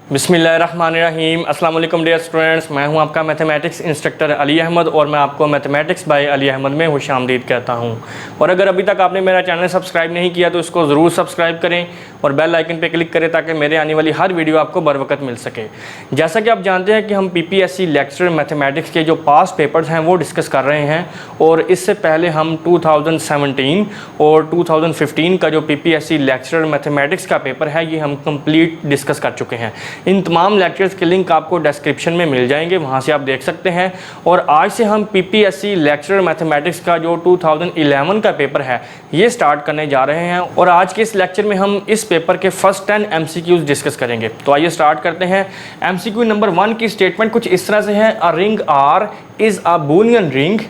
बिस्मिल्लाहिर्रहमानिर्रहीम। अस्सलाम वालेकुम डियर स्टूडेंट्स, मैं हूं आपका मैथमेटिक्स इंस्ट्रक्टर अली अहमद और मैं आपको मैथमेटिक्स बाय अली अहमद में खुशामदीद कहता हूं। और अगर अभी तक आपने मेरा चैनल सब्सक्राइब नहीं किया तो इसको ज़रूर सब्सक्राइब करें और बेल आइकन पर क्लिक करें ताकि मेरे आने वाली हर वीडियो आपको बर वक्त मिल सके। जैसा कि आप जानते हैं कि हम PPSC लेक्चर मैथमेटिक्स के जो पास्ट पेपर्स हैं वो डिस्कस कर रहे हैं और इससे पहले हम 2017 और 2015 का जो PPSC लेक्चर मैथमेटिक्स का पेपर है ये हम कंप्लीट डिस्कस कर चुके हैं। इन तमाम लेक्चर्स के लिंक आपको डिस्क्रिप्शन में मिल जाएंगे, वहाँ से आप देख सकते हैं। और आज से हम PPSC लेक्चर मैथमेटिक्स का जो 2011 का पेपर है ये स्टार्ट करने जा रहे हैं और आज के इस लेक्चर में हम इस पेपर के फर्स्ट 10 MCQs डिस्कस करेंगे। तो आइए स्टार्ट करते हैं। MCQ नंबर 1 की स्टेटमेंट कुछ इस तरह से है, a ring R is a Boolean ring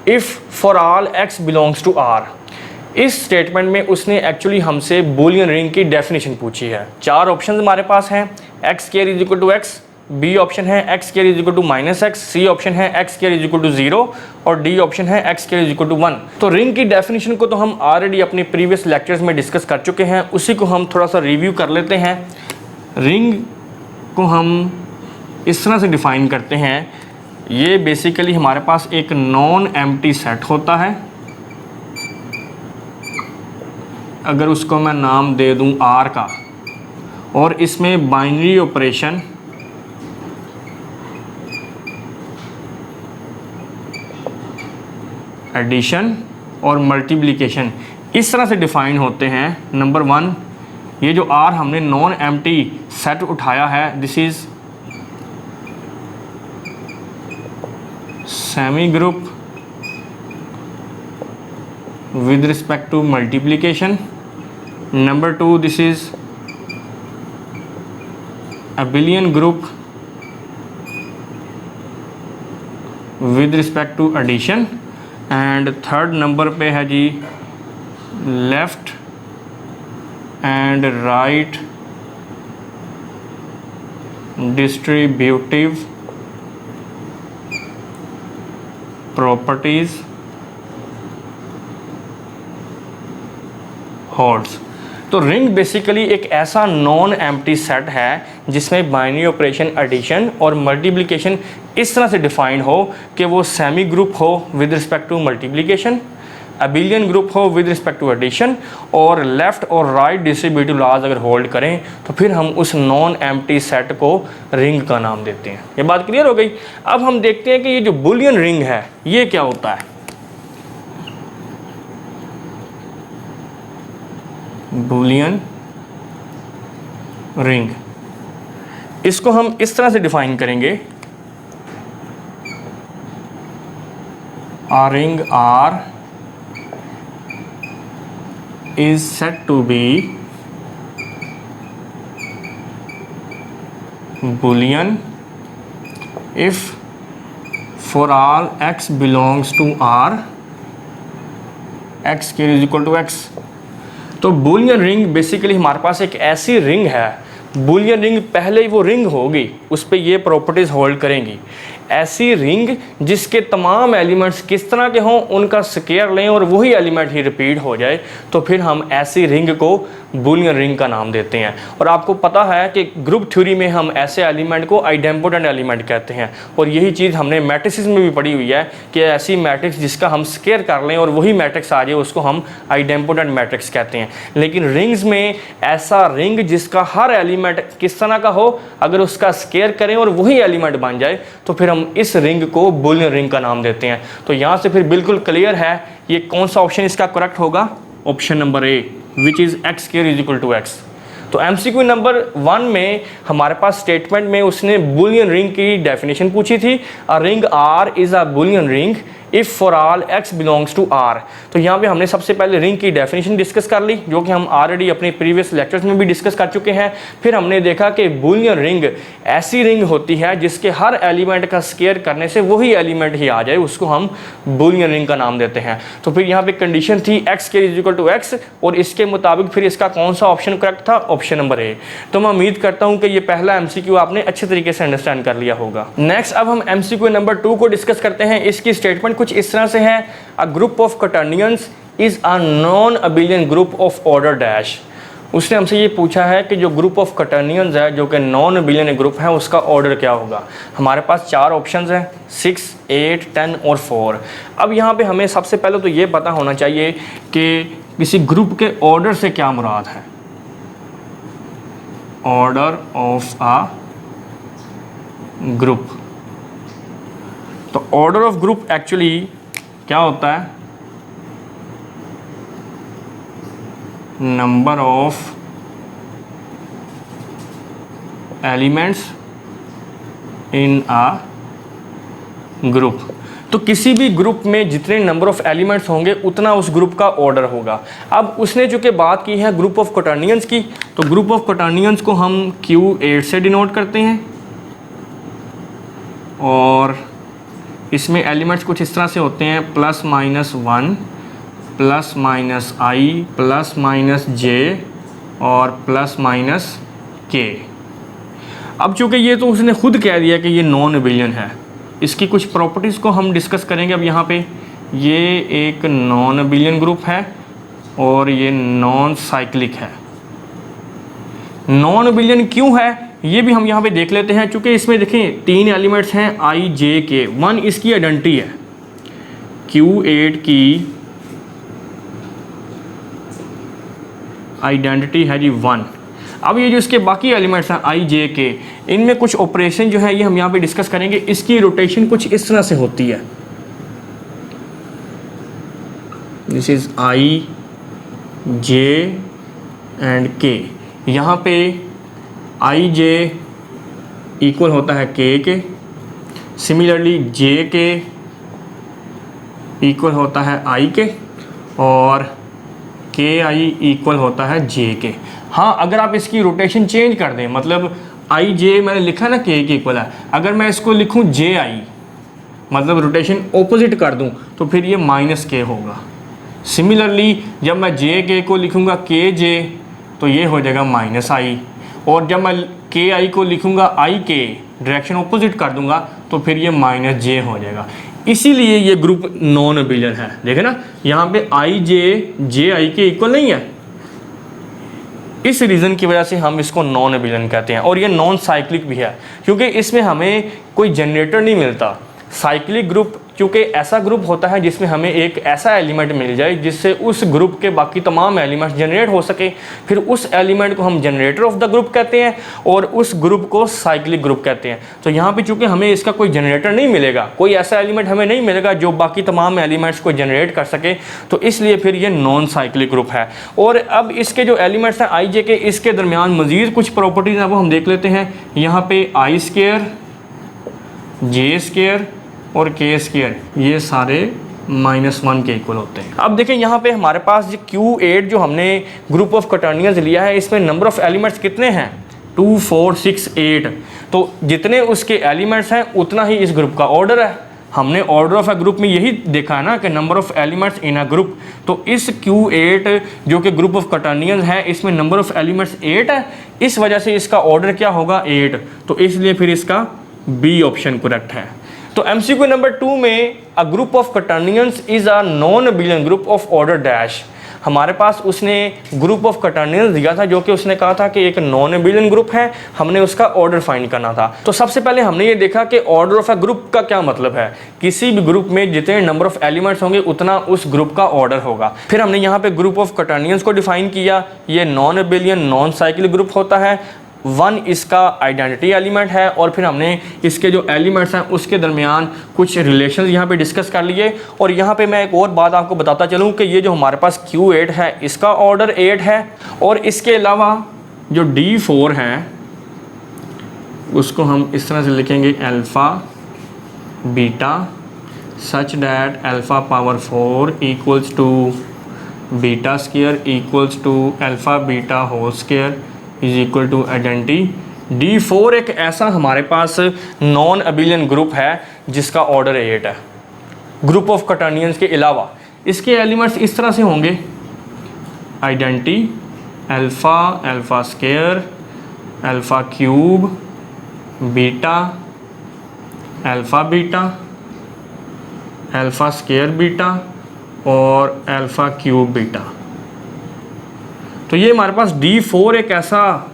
if for all x belongs to R। इस स्टेटमेंट में उसने एक्चुअली हमसे बूलियन रिंग की डेफिनेशन पूछी है। चार ऑप्शन हमारे पास हैं, x square is equal to x, B option है x square is equal to -x, C option है x square is equal to 0 और डी ऑप्शन है x square is equal to 1। तो रिंग की डेफिनेशन को तो हम ऑलरेडी अपने प्रीवियस लेक्चर्स में डिस्कस कर चुके हैं, उसी को हम थोड़ा सा रिव्यू कर लेते हैं। रिंग को हम इस तरह से डिफ़ाइन करते हैं, ये बेसिकली हमारे पास एक नॉन एम्प्टी सेट होता है। अगर उसको मैं नाम दे दूं R का, और इसमें बाइनरी ऑपरेशन एडिशन और मल्टीप्लिकेशन इस तरह से डिफाइन होते हैं। नंबर 1, ये जो R हमने नॉन एम्प्टी सेट उठाया है, this is semi group with respect to multiplication. Number 2, this is abelian group with respect to addition. and third number पे है जी left and right distributive properties holds. तो ring basically एक ऐसा non empty set है जिसमें binary operation addition और multiplication इस तरह से डिफाइंड हो कि वो सेमी ग्रुप हो with respect to multiplication, abelian group हो विद रिस्पेक्ट टू एडिशन और लेफ़्ट और राइट डिस्ट्रीब्यूटिव लॉज अगर होल्ड करें तो फिर हम उस नॉन एम्प्टी सेट को रिंग का नाम देते हैं। ये बात क्लियर हो गई। अब हम देखते हैं कि ये जो बुलियन रिंग है ये क्या होता है। बूलियन रिंग, इसको हम इस तरह से डिफाइन करेंगे, a ring R is said to be Boolean if for all x belongs to R x square is equal to x। तो बूलियन रिंग बेसिकली हमारे पास एक ऐसी रिंग है, बूलियन रिंग पहले ही वो रिंग होगी, उस पर ये प्रॉपर्टीज़ होल्ड करेंगी। ऐसी रिंग जिसके तमाम एलिमेंट्स किस तरह के हों उनका स्क्वायर लें और वही एलिमेंट ही रिपीट हो जाए तो फिर हम ऐसी रिंग को बूलियन रिंग का नाम देते हैं। और आपको पता है कि ग्रुप थ्योरी में हम ऐसे एलिमेंट को आइडेम्पोटेंट एलिमेंट कहते हैं और यही चीज़ हमने मैट्रिक्स में भी पढ़ी हुई है कि ऐसी मैट्रिक्स जिसका हम स्क्वायर कर लें और वही मैट्रिक्स आ जाए उसको हम आइडेम्पोटेंट मैट्रिक्स कहते हैं। लेकिन रिंग्स में ऐसा रिंग जिसका हर एलिमेंट किस तरह का हो, अगर उसका स्क्वायर करें और वही एलिमेंट बन जाए तो फिर हम इस रिंग को बूलियन रिंग का नाम देते हैं। तो यहाँ से फिर बिल्कुल क्लियर है ये कौन सा ऑप्शन इसका करेक्ट होगा, option number A which is x square is equal to x। तो MCQ नंबर 1 में हमारे पास स्टेटमेंट में उसने बूलियन रिंग की डेफिनेशन पूछी थी, a ring R is a Boolean ring if for all x belongs to R। तो यहाँ पे हमने सबसे पहले रिंग की डेफिनेशन डिस्कस कर ली जो कि हम ऑलरेडी अपने प्रीवियस लेक्चर्स में भी डिस्कस कर चुके हैं। फिर हमने देखा कि बूलियन रिंग ऐसी रिंग होती है जिसके हर एलिमेंट का स्क्वायर करने से वही एलिमेंट ही आ जाए, उसको हम बूलियन रिंग का नाम देते हैं। तो फिर यहाँ पे कंडीशन थी x square is equal to x और इसके मुताबिक फिर इसका कौन सा ऑप्शन करेक्ट था, ऑप्शन नंबर ए। तो मैं उम्मीद करता हूँ कि ये पहला MCQ आपने अच्छे तरीके से अंडरस्टैंड कर लिया होगा। नेक्स्ट अब हम MCQ नंबर 2 को डिस्कस करते हैं। इसकी स्टेटमेंट कुछ इस तरह से है, a group of quaternions is a non abelian group of order dash उसने हमसे ये पूछा है कि जो ग्रुप ऑफ कटर्नियंस है जो कि नॉन अबिलियन ग्रुप है उसका ऑर्डर क्या होगा। हमारे पास 4 ऑप्शंस हैं 6, 8, 10 और 4। अब यहाँ पे हमें सबसे पहले तो ये पता होना चाहिए कि किसी ग्रुप के ऑर्डर से क्या मुराद है। ऑर्डर ऑफ आ ग्रुप, तो ऑर्डर ऑफ ग्रुप एक्चुअली क्या होता है, number of elements in a group. तो किसी भी ग्रुप में जितने नंबर ऑफ एलिमेंट्स होंगे उतना उस ग्रुप का ऑर्डर होगा। अब उसने चूँकि बात की है ग्रुप ऑफ कटर्नियंस की, तो ग्रुप ऑफ कटर्नियंस को हम Q8 से डिनोट करते हैं और इसमें एलिमेंट्स कुछ इस तरह से होते हैं +-1 +-i +-j और +-k। अब चूँकि ये तो उसने खुद कह दिया कि ये नॉन अबिलियन है, इसकी कुछ प्रॉपर्टीज़ को हम डिस्कस करेंगे। अब यहाँ पे ये एक नॉन अबिलियन ग्रुप है और ये नॉन साइक्लिक है। नॉन अबिलियन क्यों है ये भी हम यहाँ पे देख लेते हैं। चूँकि इसमें देखें 3 एलिमेंट्स हैं i, j, k। 1 इसकी आइडेंटिटी है, Q8 की आइडेंटिटी है जी 1। अब ये जो इसके बाकी एलिमेंट्स हैं i, j, k, इनमें कुछ ऑपरेशन जो है ये हम यहाँ पे डिस्कस करेंगे। इसकी रोटेशन कुछ इस तरह से होती है, this is i, j and k। यहाँ पे i, j इक्वल होता है k के, सिमिलरली j के इक्वल होता है i के और k i इक्वल होता है j के। हाँ, अगर आप इसकी रोटेशन चेंज कर दें, मतलब i j मैंने लिखा ना k के इक्वल है, अगर मैं इसको लिखूँ j i मतलब रोटेशन ऑपोजिट कर दूं तो फिर ये -k होगा। सिमिलरली जब मैं j k को लिखूँगा k j तो ये हो जाएगा -i, और जब मैं k i को लिखूँगा i k डायरेक्शन ऑपोजिट कर दूंगा तो फिर ये -j हो जाएगा। इसीलिए ये ग्रुप नॉन अबिलियन है। देखें ना, यहाँ पे i j i के इक्वल नहीं है। इस रीज़न की वजह से हम इसको नॉन अबिलियन कहते हैं। और ये नॉन साइक्लिक भी है क्योंकि इसमें हमें कोई जनरेटर नहीं मिलता। साइक्लिक ग्रुप क्योंकि ऐसा ग्रुप होता है जिसमें हमें एक ऐसा एलिमेंट मिल जाए जिससे उस ग्रुप के बाकी तमाम एलिमेंट्स जनरेट हो सके, फिर उस एलिमेंट को हम जनरेटर ऑफ द ग्रुप कहते हैं और उस ग्रुप को साइक्लिक ग्रुप कहते हैं। तो यहाँ पे चूँकि हमें इसका कोई जनरेटर नहीं मिलेगा, कोई ऐसा एलिमेंट हमें नहीं मिलेगा जो बाकी तमाम एलिमेंट्स को जनरेट कर सके, तो इसलिए फिर ये नॉन साइक्लिक ग्रुप है। और अब इसके जो एलिमेंट्स हैं आई जे के, इसके दरमियान मज़ीद कुछ प्रॉपर्टीज़ हैं वो हम देख लेते हैं। यहाँ पे i², j² और k² ये सारे -1 के इक्वल होते हैं। अब देखें यहाँ पे हमारे पास Q8 जो हमने ग्रुप ऑफ कटर्नियंस लिया है, इसमें नंबर ऑफ़ एलिमेंट्स कितने हैं 2, 4, 6, 8। तो जितने उसके एलिमेंट्स हैं उतना ही इस ग्रुप का ऑर्डर है। हमने ऑर्डर ऑफ अ ग्रुप में यही देखा है ना कि number of elements in a group. तो इस Q8 जो कि ग्रुप ऑफ कटर्नियंस है, इसमें नंबर ऑफ़ एलिमेंट्स 8 है, इस वजह से इसका ऑर्डर क्या होगा 8। तो इसलिए फिर इसका बी ऑप्शन करेक्ट है। तो MCQ नंबर 2 में a group of quaternions is a non abelian group of order dash. हमारे पास उसने ग्रुप ऑफ कटर्नियंस दिया था जो कि उसने कहा था कि एक नॉन अबिलियन ग्रुप है, हमने उसका ऑर्डर फाइंड करना था। तो सबसे पहले हमने ये देखा कि ऑर्डर ऑफ अ ग्रुप का क्या मतलब है। किसी भी ग्रुप में जितने नंबर ऑफ एलिमेंट्स होंगे उतना उस ग्रुप का ऑर्डर होगा। फिर हमने यहाँ पे ग्रुप ऑफ कटर्नियंस को डिफाइन किया, ये non abelian non cyclic group होता है। 1 इसका आइडेंटिटी एलिमेंट है और फिर हमने इसके जो एलिमेंट्स हैं उसके दरमियान कुछ रिलेशंस यहाँ पे डिस्कस कर लिए। और यहाँ पे मैं एक और बात आपको बताता चलूँ कि ये जो हमारे पास Q8 है इसका ऑर्डर 8 है, और इसके अलावा जो D4 है उसको हम इस तरह से लिखेंगे alpha beta such that alpha power 4 equals to beta square equals to alpha beta whole square is equal to identity. D4 एक ऐसा हमारे पास नॉन अबिलियन ग्रुप है जिसका ऑर्डर 8 है। ग्रुप ऑफ कटर्नियंस के अलावा इसके एलिमेंट्स इस तरह से होंगे identity alpha, alpha square, alpha cube, beta, alpha beta, alpha square beta और अल्फ़ा क्यूब बीटा। तो ये हमारे पास D4 एक ऐसा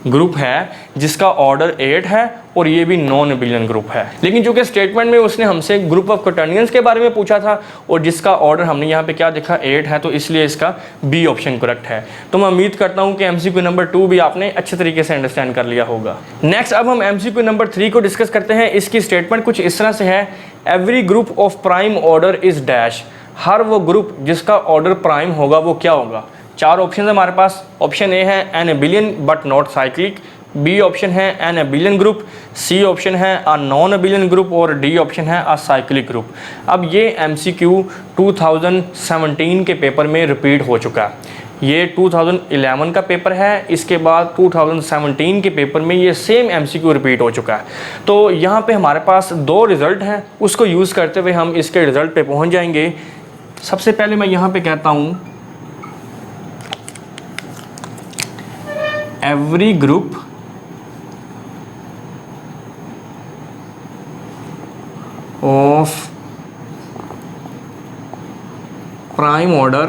ग्रुप है जिसका ऑर्डर 8 है और ये भी नॉन एबिलियन ग्रुप है। लेकिन चूंकि स्टेटमेंट में उसने हमसे ग्रुप ऑफ क्वाटर्नियंस के बारे में पूछा था और जिसका ऑर्डर हमने यहाँ पे क्या देखा 8 है, तो इसलिए इसका बी ऑप्शन करेक्ट है। तो मैं उम्मीद करता हूँ कि MCQ नंबर 2 भी आपने अच्छे तरीके से अंडरस्टैंड कर लिया होगा। नेक्स्ट अब हम MCQ नंबर 3 को डिस्कस करते हैं। इसकी स्टेटमेंट कुछ इस तरह से है, every group of prime order is dash. हर वो ग्रुप जिसका ऑर्डर प्राइम होगा वो क्या होगा। 4 ऑप्शन है हमारे पास। ऑप्शन ए है an abelian but not cyclic, B option है an abelian group, C option है अ नॉन एबिलियन ग्रुप और डी ऑप्शन है अ साइक्लिक ग्रुप। अब ये MCQ 2017 के पेपर में रिपीट हो चुका है। ये 2011 का पेपर है, इसके बाद 2017 के पेपर में ये सेम MCQ रिपीट हो चुका है। तो यहाँ पे हमारे पास 2 रिज़ल्ट हैं, उसको यूज़ करते हुए हम इसके रिज़ल्ट पे पहुँच जाएंगे। सबसे पहले मैं यहाँ पे कहता हूँ every group of prime order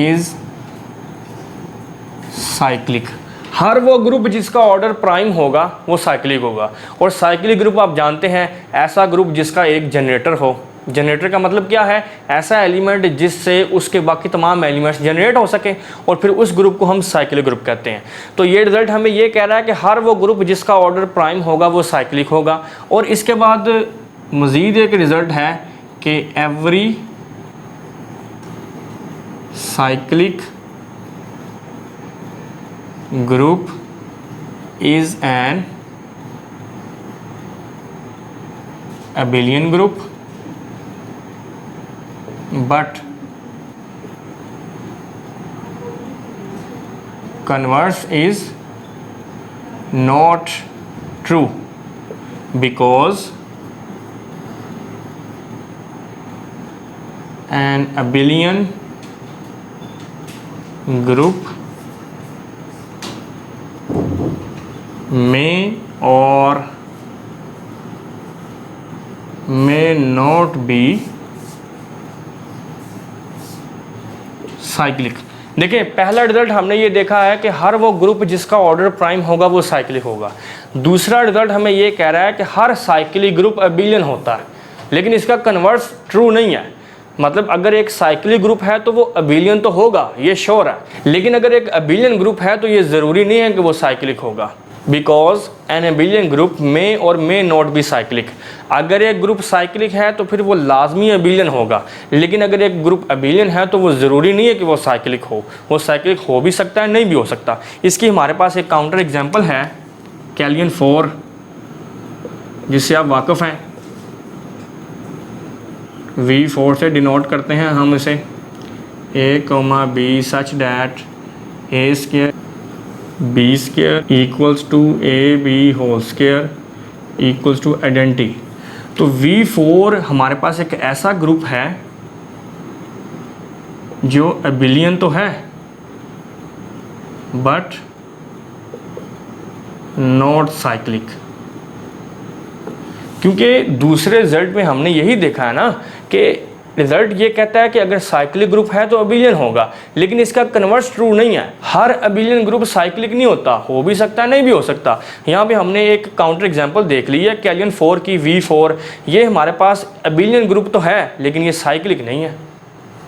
is cyclic। हर वो ग्रुप जिसका ऑर्डर प्राइम होगा वो साइक्लिक होगा। और साइक्लिक ग्रुप आप जानते हैं ऐसा ग्रुप जिसका एक जनरेटर हो। जनरेटर का मतलब क्या है, ऐसा एलिमेंट जिससे उसके बाकी तमाम एलिमेंट्स जनरेट हो सके और फिर उस ग्रुप को हम साइक्लिक ग्रुप कहते हैं। तो ये रिजल्ट हमें ये कह रहा है कि हर वो ग्रुप जिसका ऑर्डर प्राइम होगा वो साइक्लिक होगा। और इसके बाद मज़ीद एक रिज़ल्ट है कि every cyclic group is an abelian group but converse is not true because an abelian group may or may not be cyclic. देखिए पहला रिजल्ट हमने ये देखा है कि हर वो ग्रुप जिसका ऑर्डर प्राइम होगा वो साइक्लिक होगा। दूसरा रिजल्ट हमें ये कह रहा है कि हर साइक्लिक ग्रुप एबिलियन होता है, लेकिन इसका कन्वर्स ट्रू नहीं है। मतलब अगर एक साइक्लिक ग्रुप है तो वो एबिलियन तो होगा, ये श्योर है, लेकिन अगर एक एबिलियन ग्रुप है तो ये ज़रूरी नहीं है कि वो साइक्लिक होगा। बिकॉज एन एबिलियन ग्रुप में और मे नॉट बी साइक्लिक। अगर एक ग्रुप साइक्लिक है तो फिर वो लाजमी एबिलियन होगा, लेकिन अगर एक ग्रुप एबिलियन है तो वो ज़रूरी नहीं है कि वो साइक्लिक हो। वो साइक्लिक हो भी सकता है, नहीं भी हो सकता। इसकी हमारे पास एक काउंटर एग्जांपल है कैलियन 4, जिससे आप वाकिफ़ हैं। V4 से डिनोट करते हैं हम इसे a, b such that a square b square equals to ab whole square equals to identity. तो V4 हमारे पास एक ऐसा ग्रुप है जो एबिलियन तो है बट नॉट साइक्लिक, क्योंकि दूसरे रिजल्ट में हमने यही देखा है ना कि रिजल्ट ये कहता है कि अगर साइक्लिक ग्रुप है तो एबिलियन होगा, लेकिन इसका कन्वर्स ट्रू नहीं है। हर एबिलियन ग्रुप साइक्लिक नहीं होता, हो भी सकता है, नहीं भी हो सकता। यहाँ पे हमने एक काउंटर एग्जांपल देख ली है कैलियन 4 की V4। ये हमारे पास एबिलियन ग्रुप तो है लेकिन ये साइक्लिक नहीं है।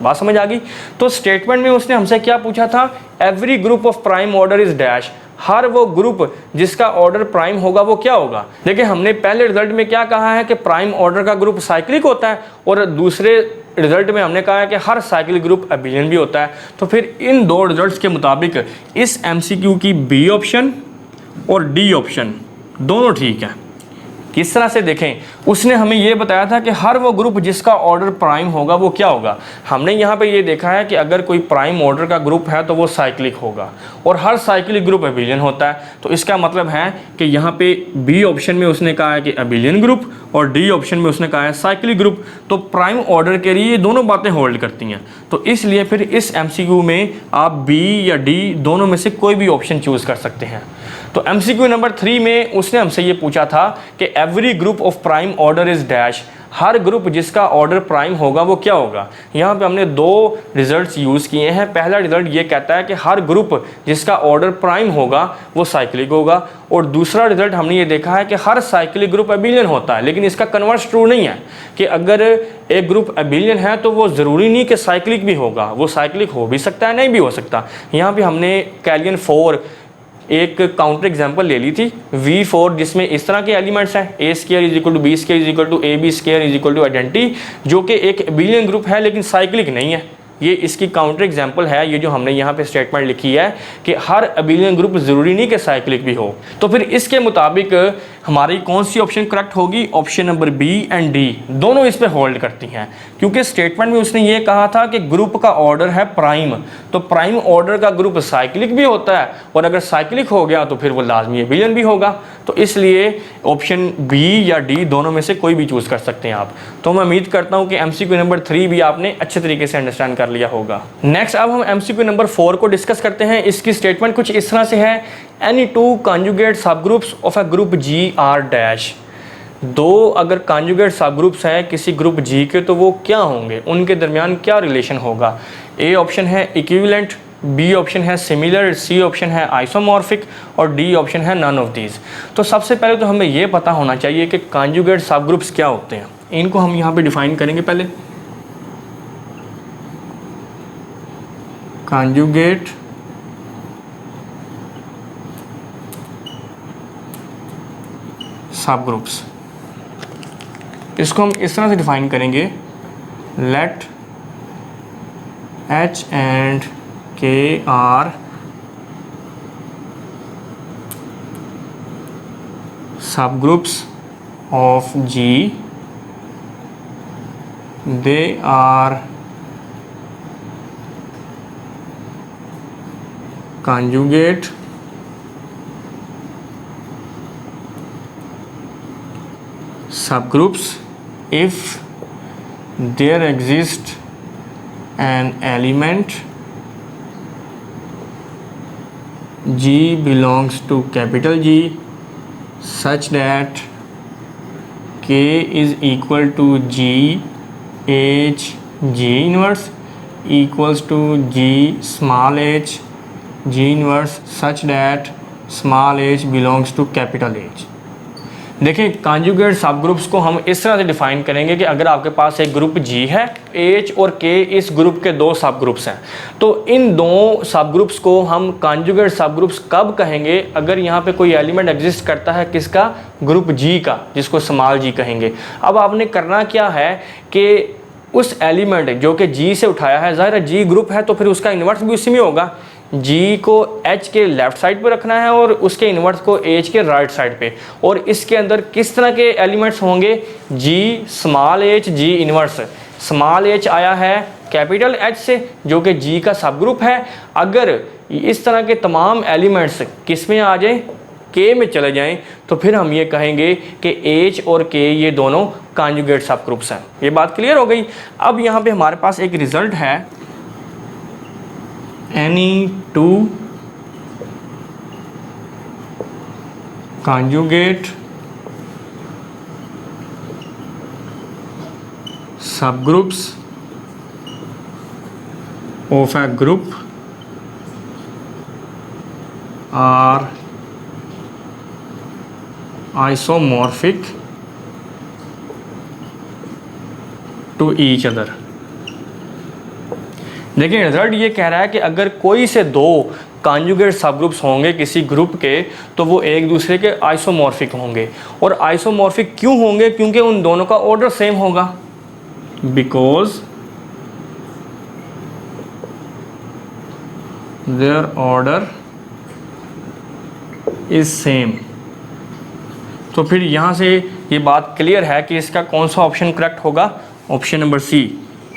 बात समझ आ गई? तो स्टेटमेंट में उसने हमसे क्या पूछा था, every group of prime order is dash. हर वो ग्रुप जिसका ऑर्डर प्राइम होगा वो क्या होगा। देखिए हमने पहले रिजल्ट में क्या कहा है कि प्राइम ऑर्डर का ग्रुप साइक्लिक होता है, और दूसरे रिजल्ट में हमने कहा है कि हर साइक्लिक ग्रुप एबिलियन भी होता है। तो फिर इन दो रिजल्ट्स के मुताबिक इस MCQ की B ऑप्शन और D ऑप्शन दोनों ठीक है। किस तरह से देखें, उसने हमें ये बताया था कि हर वो ग्रुप जिसका ऑर्डर प्राइम होगा वो क्या होगा। हमने यहाँ पे ये देखा है कि अगर कोई प्राइम ऑर्डर का ग्रुप है तो वो साइक्लिक होगा, और हर साइक्लिक ग्रुप एबिलियन होता है। तो इसका मतलब है कि यहाँ पे B ऑप्शन में उसने कहा है कि एबिलियन ग्रुप, और D ऑप्शन में उसने कहा है साइक्लिक ग्रुप। तो प्राइम ऑर्डर के लिए ये दोनों बातें होल्ड करती हैं। तो इसलिए फिर इस MCQ में आप B या D दोनों में से कोई भी ऑप्शन चूज़ कर सकते हैं। तो MCQ नंबर 3 में उसने हमसे ये पूछा था कि every group of prime order is dash. Her group जिसका ऑर्डर प्राइम होगा वो क्या होगा। यहाँ पे हमने दो रिजल्ट्स यूज़ किए हैं। पहला रिजल्ट ये कहता है कि हर ग्रुप जिसका ऑर्डर प्राइम होगा वो साइक्लिक होगा, और दूसरा रिजल्ट हमने ये देखा है कि हर साइक्लिक ग्रुप अबिलियन होता है। लेकिन इसका कन्वर्स ट्रू नहीं है कि अगर एक ग्रुप अबिलियन है तो वो ज़रूरी नहीं कि साइक्लिक भी होगा, वो साइक्लिक हो भी सकता है, नहीं भी हो सकता। यहाँ पे हमने कैलियन 4 एक काउंटर एग्जांपल ले ली थी V4, जिसमें इस तरह के एलिमेंट्स हैं A square is equal to B square is equal to AB square is equal to identity, जो कि एक अबिलियन ग्रुप है लेकिन साइक्लिक नहीं है। ये इसकी काउंटर एग्जांपल है, ये जो हमने यहाँ पे स्टेटमेंट लिखी है कि हर अबिलियन ग्रुप ज़रूरी नहीं कि साइक्लिक भी हो। तो फिर इसके मुताबिक हमारी कौन सी ऑप्शन करेक्ट होगी? Option number B and D दोनों इस पे होल्ड करती हैं, क्योंकि स्टेटमेंट में उसने ये कहा था कि ग्रुप का ऑर्डर है प्राइम, तो प्राइम ऑर्डर का ग्रुप साइक्लिक भी होता है, और अगर साइक्लिक हो गया तो फिर वो लाजमी अबिलियन भी होगा। तो इसलिए ऑप्शन B या D दोनों में से कोई भी चूज़ कर सकते हैं आप। तो मैं उम्मीद करता हूँ कि MCQ नंबर 3 भी आपने अच्छे तरीके से अंडरस्टैंड कर लिया होगा। नेक्स्ट अब हम MCQ नंबर 4 को डिस्कस करते हैं। इसकी स्टेटमेंट कुछ इस तरह से है, any two conjugate subgroups of a group G are dash. दो अगर कॉन्जुगेट सब ग्रुप्स हैं किसी ग्रुप G के तो वो क्या होंगे, उनके दरमियान क्या रिलेशन होगा। A ऑप्शन है इक्विवेलेंट, B ऑप्शन है सिमिलर, C ऑप्शन है आइसोमॉर्फिक, और D ऑप्शन है नन ऑफ दीज। तो सबसे पहले तो हमें ये पता होना चाहिए कि कॉन्जुगेट सब ग्रुप्स क्या होते हैं। इनको हम यहाँ पे डिफाइन करेंगे। पहले कॉन्जुगेट सब ग्रुप्स, इसको हम इस तरह से डिफाइन करेंगे, let H and K are subgroups of G, they are conjugate subgroups if there exists an element G belongs to capital G such that K is equal to G H G inverse equals to G small h G inverse such that small h belongs to capital H। देखिए conjugate सब groups को हम इस तरह से define करेंगे कि अगर आपके पास एक ग्रुप G है, H और K इस ग्रुप के दो सब ग्रुप्स हैं, तो इन दो सब ग्रुप्स को हम कॉन्जुगेट सब ग्रुप्स कब कहेंगे? अगर यहाँ पे कोई एलिमेंट एग्जिस्ट करता है किसका? ग्रुप G का, जिसको स्मॉल g कहेंगे। अब आपने करना क्या है कि उस एलिमेंट जो कि G से उठाया है, ज़ाहिर है G ग्रुप है तो फिर उसका इन्वर्स भी उसी में होगा। G को H के लेफ़्ट साइड पे रखना है और उसके इन्वर्स को H के राइट साइड पे, और इसके अंदर किस तरह के एलिमेंट्स होंगे? G small h G inverse. Small h आया है कैपिटल H से जो कि G का सब ग्रुप है। अगर इस तरह के तमाम एलिमेंट्स किस में आ जाएं? K में चले जाएं, तो फिर हम ये कहेंगे कि H और K ये दोनों कॉन्जुगेट सब ग्रुप्स हैं। ये बात क्लियर हो गई। अब यहाँ पे हमारे पास एक रिजल्ट है, any two conjugate subgroups of a group are isomorphic to each other। देखिए रिजल्ट ये कह रहा है कि अगर कोई से दो कॉन्जुगेट सब ग्रुप्स होंगे किसी ग्रुप के तो वो एक दूसरे के आइसोमॉर्फिक होंगे। और आइसोमॉर्फिक क्यों होंगे? क्योंकि उन दोनों का ऑर्डर सेम होगा, because their order is same. तो फिर यहाँ से ये बात क्लियर है कि इसका कौन सा ऑप्शन करेक्ट होगा? Option number C,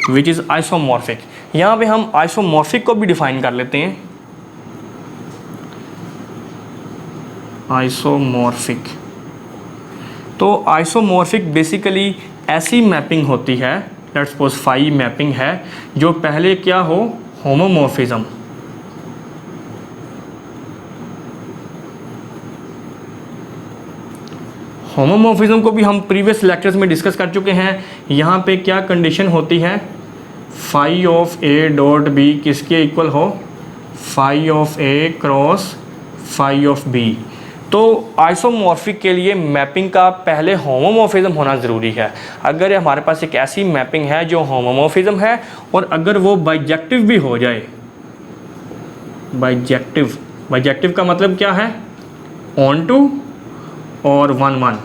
which is isomorphic. यहाँ पे हम आइसोमॉर्फिक को भी डिफाइन कर लेते हैं। आइसोमॉर्फिक, तो आइसोमॉर्फिक बेसिकली ऐसी मैपिंग होती है, लेट्स सपोज फाई मैपिंग है, जो पहले क्या हो? होमोमॉर्फिज्म। होमोमॉर्फिज्म को भी हम प्रीवियस लेक्चर्स में डिस्कस कर चुके हैं। यहाँ पे क्या कंडीशन होती है, phi of A dot B किसके इक्वल हो, phi of A cross phi of B. तो आइसोमॉर्फिक के लिए मैपिंग का पहले होमोमॉर्फिज्म होना ज़रूरी है। अगर हमारे पास एक ऐसी मैपिंग है जो होमोमॉर्फिज्म है और अगर वो बाइजेक्टिव भी हो जाए, बाइजेक्टिव का मतलब क्या है, ऑन टू और 1 1,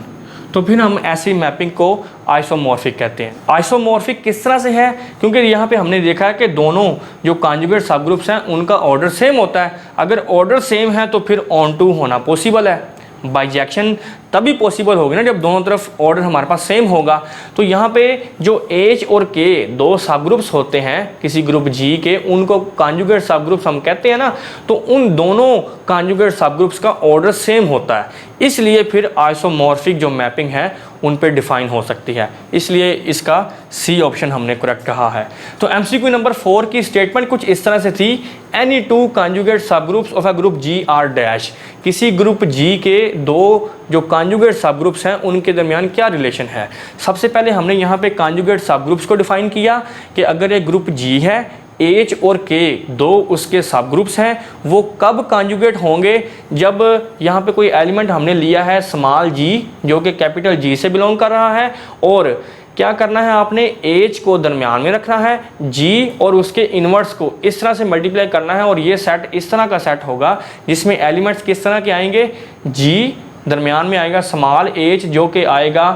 तो फिर हम ऐसी मैपिंग को आइसोमॉर्फिक कहते हैं। आइसोमॉर्फिक किस तरह से है, क्योंकि यहाँ पे हमने देखा है कि दोनों जो कॉन्जुगेट सब ग्रुप्स हैं उनका ऑर्डर सेम होता है। अगर ऑर्डर सेम है तो फिर ऑन टू होना पॉसिबल है। बाइजेक्शन तभी पॉसिबल होगी ना जब दोनों तरफ ऑर्डर हमारे पास सेम होगा। तो यहाँ पे जो H और K दो सब ग्रुप्स होते हैं किसी ग्रुप G के, उनको कॉन्जुगेट सब ग्रुप्स हम कहते हैं ना, तो उन दोनों कॉन्जुगेट सब ग्रुप्स का ऑर्डर सेम होता है, इसलिए फिर आइसोमॉर्फिक जो मैपिंग है उन पे डिफाइन हो सकती है। इसलिए इसका सी ऑप्शन हमने करेक्ट कहा है। तो MCQ नंबर 4 की स्टेटमेंट कुछ इस तरह से थी, any two conjugate subgroups of a group G are dash. किसी ग्रुप G के दो जो कॉन्जुगेट सब ग्रुप्स हैं उनके दरमियान क्या रिलेशन है। सबसे पहले हमने यहाँ पे कॉन्जुगेट सब ग्रुप्स को डिफाइन किया कि अगर एक ग्रुप G है, H और K दो उसके सब ग्रुप्स हैं, वो कब कॉन्जुगेट होंगे, जब यहाँ पे कोई एलिमेंट हमने लिया है स्मॉल g जो कि कैपिटल G से बिलोंग कर रहा है, और क्या करना है आपने, H को दरमियान में रखना है, G और उसके इन्वर्स को इस तरह से मल्टीप्लाई करना है, और ये सेट इस तरह का सेट होगा जिसमें एलिमेंट्स किस तरह के आएंगे, G दरमियान में आएगा स्मॉल h जो कि आएगा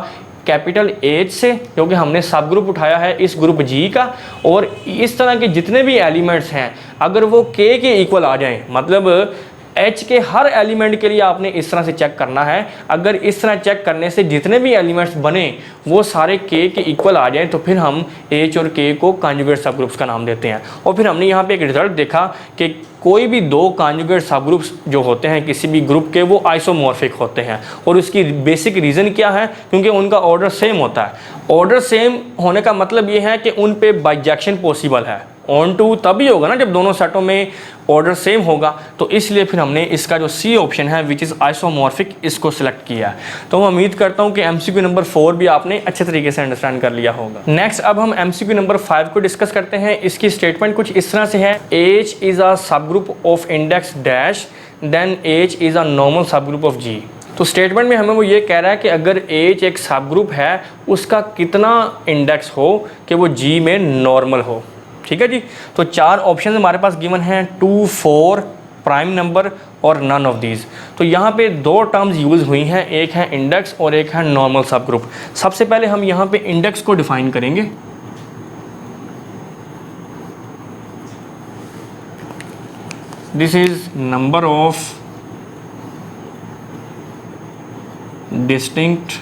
कैपिटल H से, जो कि हमने सब ग्रुप उठाया है इस ग्रुप G का, और इस तरह के जितने भी एलिमेंट्स हैं अगर वो K के इक्वल आ जाएं, मतलब H के हर एलिमेंट के लिए आपने इस तरह से चेक करना है। अगर इस तरह चेक करने से जितने भी एलिमेंट्स बने वो सारे K के इक्वल आ जाएं, तो फिर हम H और K को कॉन्जुगेट सब ग्रुप्स का नाम देते हैं। और फिर हमने यहाँ पे एक रिजल्ट देखा कि कोई भी दो कॉन्जुगेट सब ग्रुप्स जो होते हैं किसी भी ग्रुप के, वो आइसोमॉर्फिक होते हैं। और उसकी बेसिक रीज़न क्या है, क्योंकि उनका ऑर्डर सेम होता है। ऑर्डर सेम होने का मतलब ये है कि उन पे बाइजेक्शन पॉसिबल है। ऑन टू तभी होगा ना जब दोनों सेटों में ऑर्डर सेम होगा, तो इसलिए फिर हमने इसका जो सी ऑप्शन है विच इज़ आइसोमॉर्फिक, इसको सिलेक्ट किया है। तो मैं उम्मीद करता हूँ कि MCQ नंबर 4 भी आपने अच्छे तरीके से अंडरस्टैंड कर लिया होगा। नेक्स्ट अब हम MCQ नंबर 5 को डिस्कस करते हैं। इसकी स्टेटमेंट कुछ इस तरह से है, H is a subgroup of index dash then H is a normal subgroup of G। तो स्टेटमेंट में हमें वो ये कह रहा है कि अगर H एक सब ग्रुप है उसका कितना इंडेक्स हो कि वो G में नॉर्मल हो। ठीक है जी। तो 4 ऑप्शन हमारे पास गिवन हैं, 2, 4, प्राइम नंबर और नन ऑफ दीज। तो यहाँ पे 2 टर्म्स यूज़ हुई हैं, एक है इंडेक्स और एक है नॉर्मल सब ग्रुप। सबसे पहले हम यहाँ पे इंडेक्स को डिफाइन करेंगे। This is number of distinct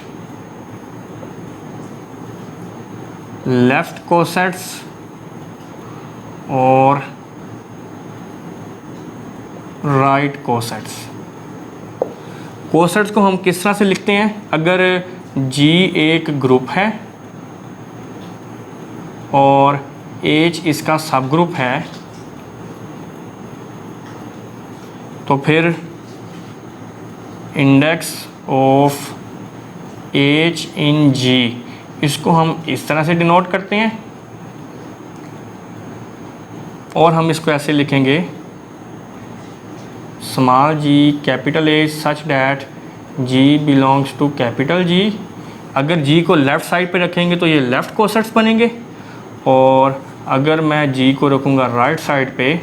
left cosets और राइट कोसेट्स। कोसेट्स को हम किस तरह से लिखते हैं, अगर G एक ग्रुप है और H इसका सब ग्रुप है, तो फिर index of H in G इसको हम इस तरह से डिनोट करते हैं, और हम इसको ऐसे लिखेंगे, small g capital H such that G belongs to capital G। अगर G को लेफ़्ट साइड पे रखेंगे तो ये लेफ़्ट कोसेट्स बनेंगे, और अगर मैं G को रखूँगा राइट साइड पे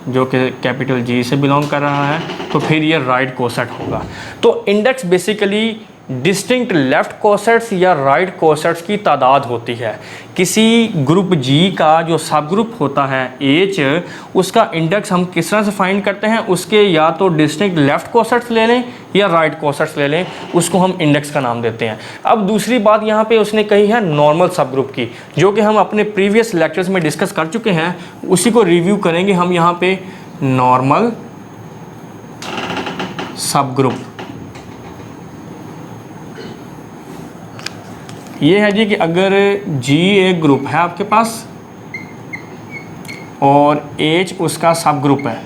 जो कि कैपिटल G से बिलोंग कर रहा है, तो फिर ये राइट कोसेट होगा। तो index basically distinct left cosets या राइट कोसेट्स की तादाद होती है। किसी ग्रुप G का जो सब ग्रुप होता है H, उसका इंडेक्स हम किस तरह से फाइंड करते हैं, उसके या तो डिस्टिंक्ट लेफ्ट कोसेट्स ले लें या राइट कोसेट्स ले लें, उसको हम इंडेक्स का नाम देते हैं। अब दूसरी बात यहाँ पे उसने कही है नॉर्मल सब ग्रुप की, जो कि हम अपने प्रीवियस लेक्चर्स में डिस्कस कर चुके हैं, उसी को रिव्यू करेंगे हम यहाँ पे। नॉर्मल सब ग्रुप ये है जी कि अगर G एक ग्रुप है आपके पास और H उसका सब ग्रुप है,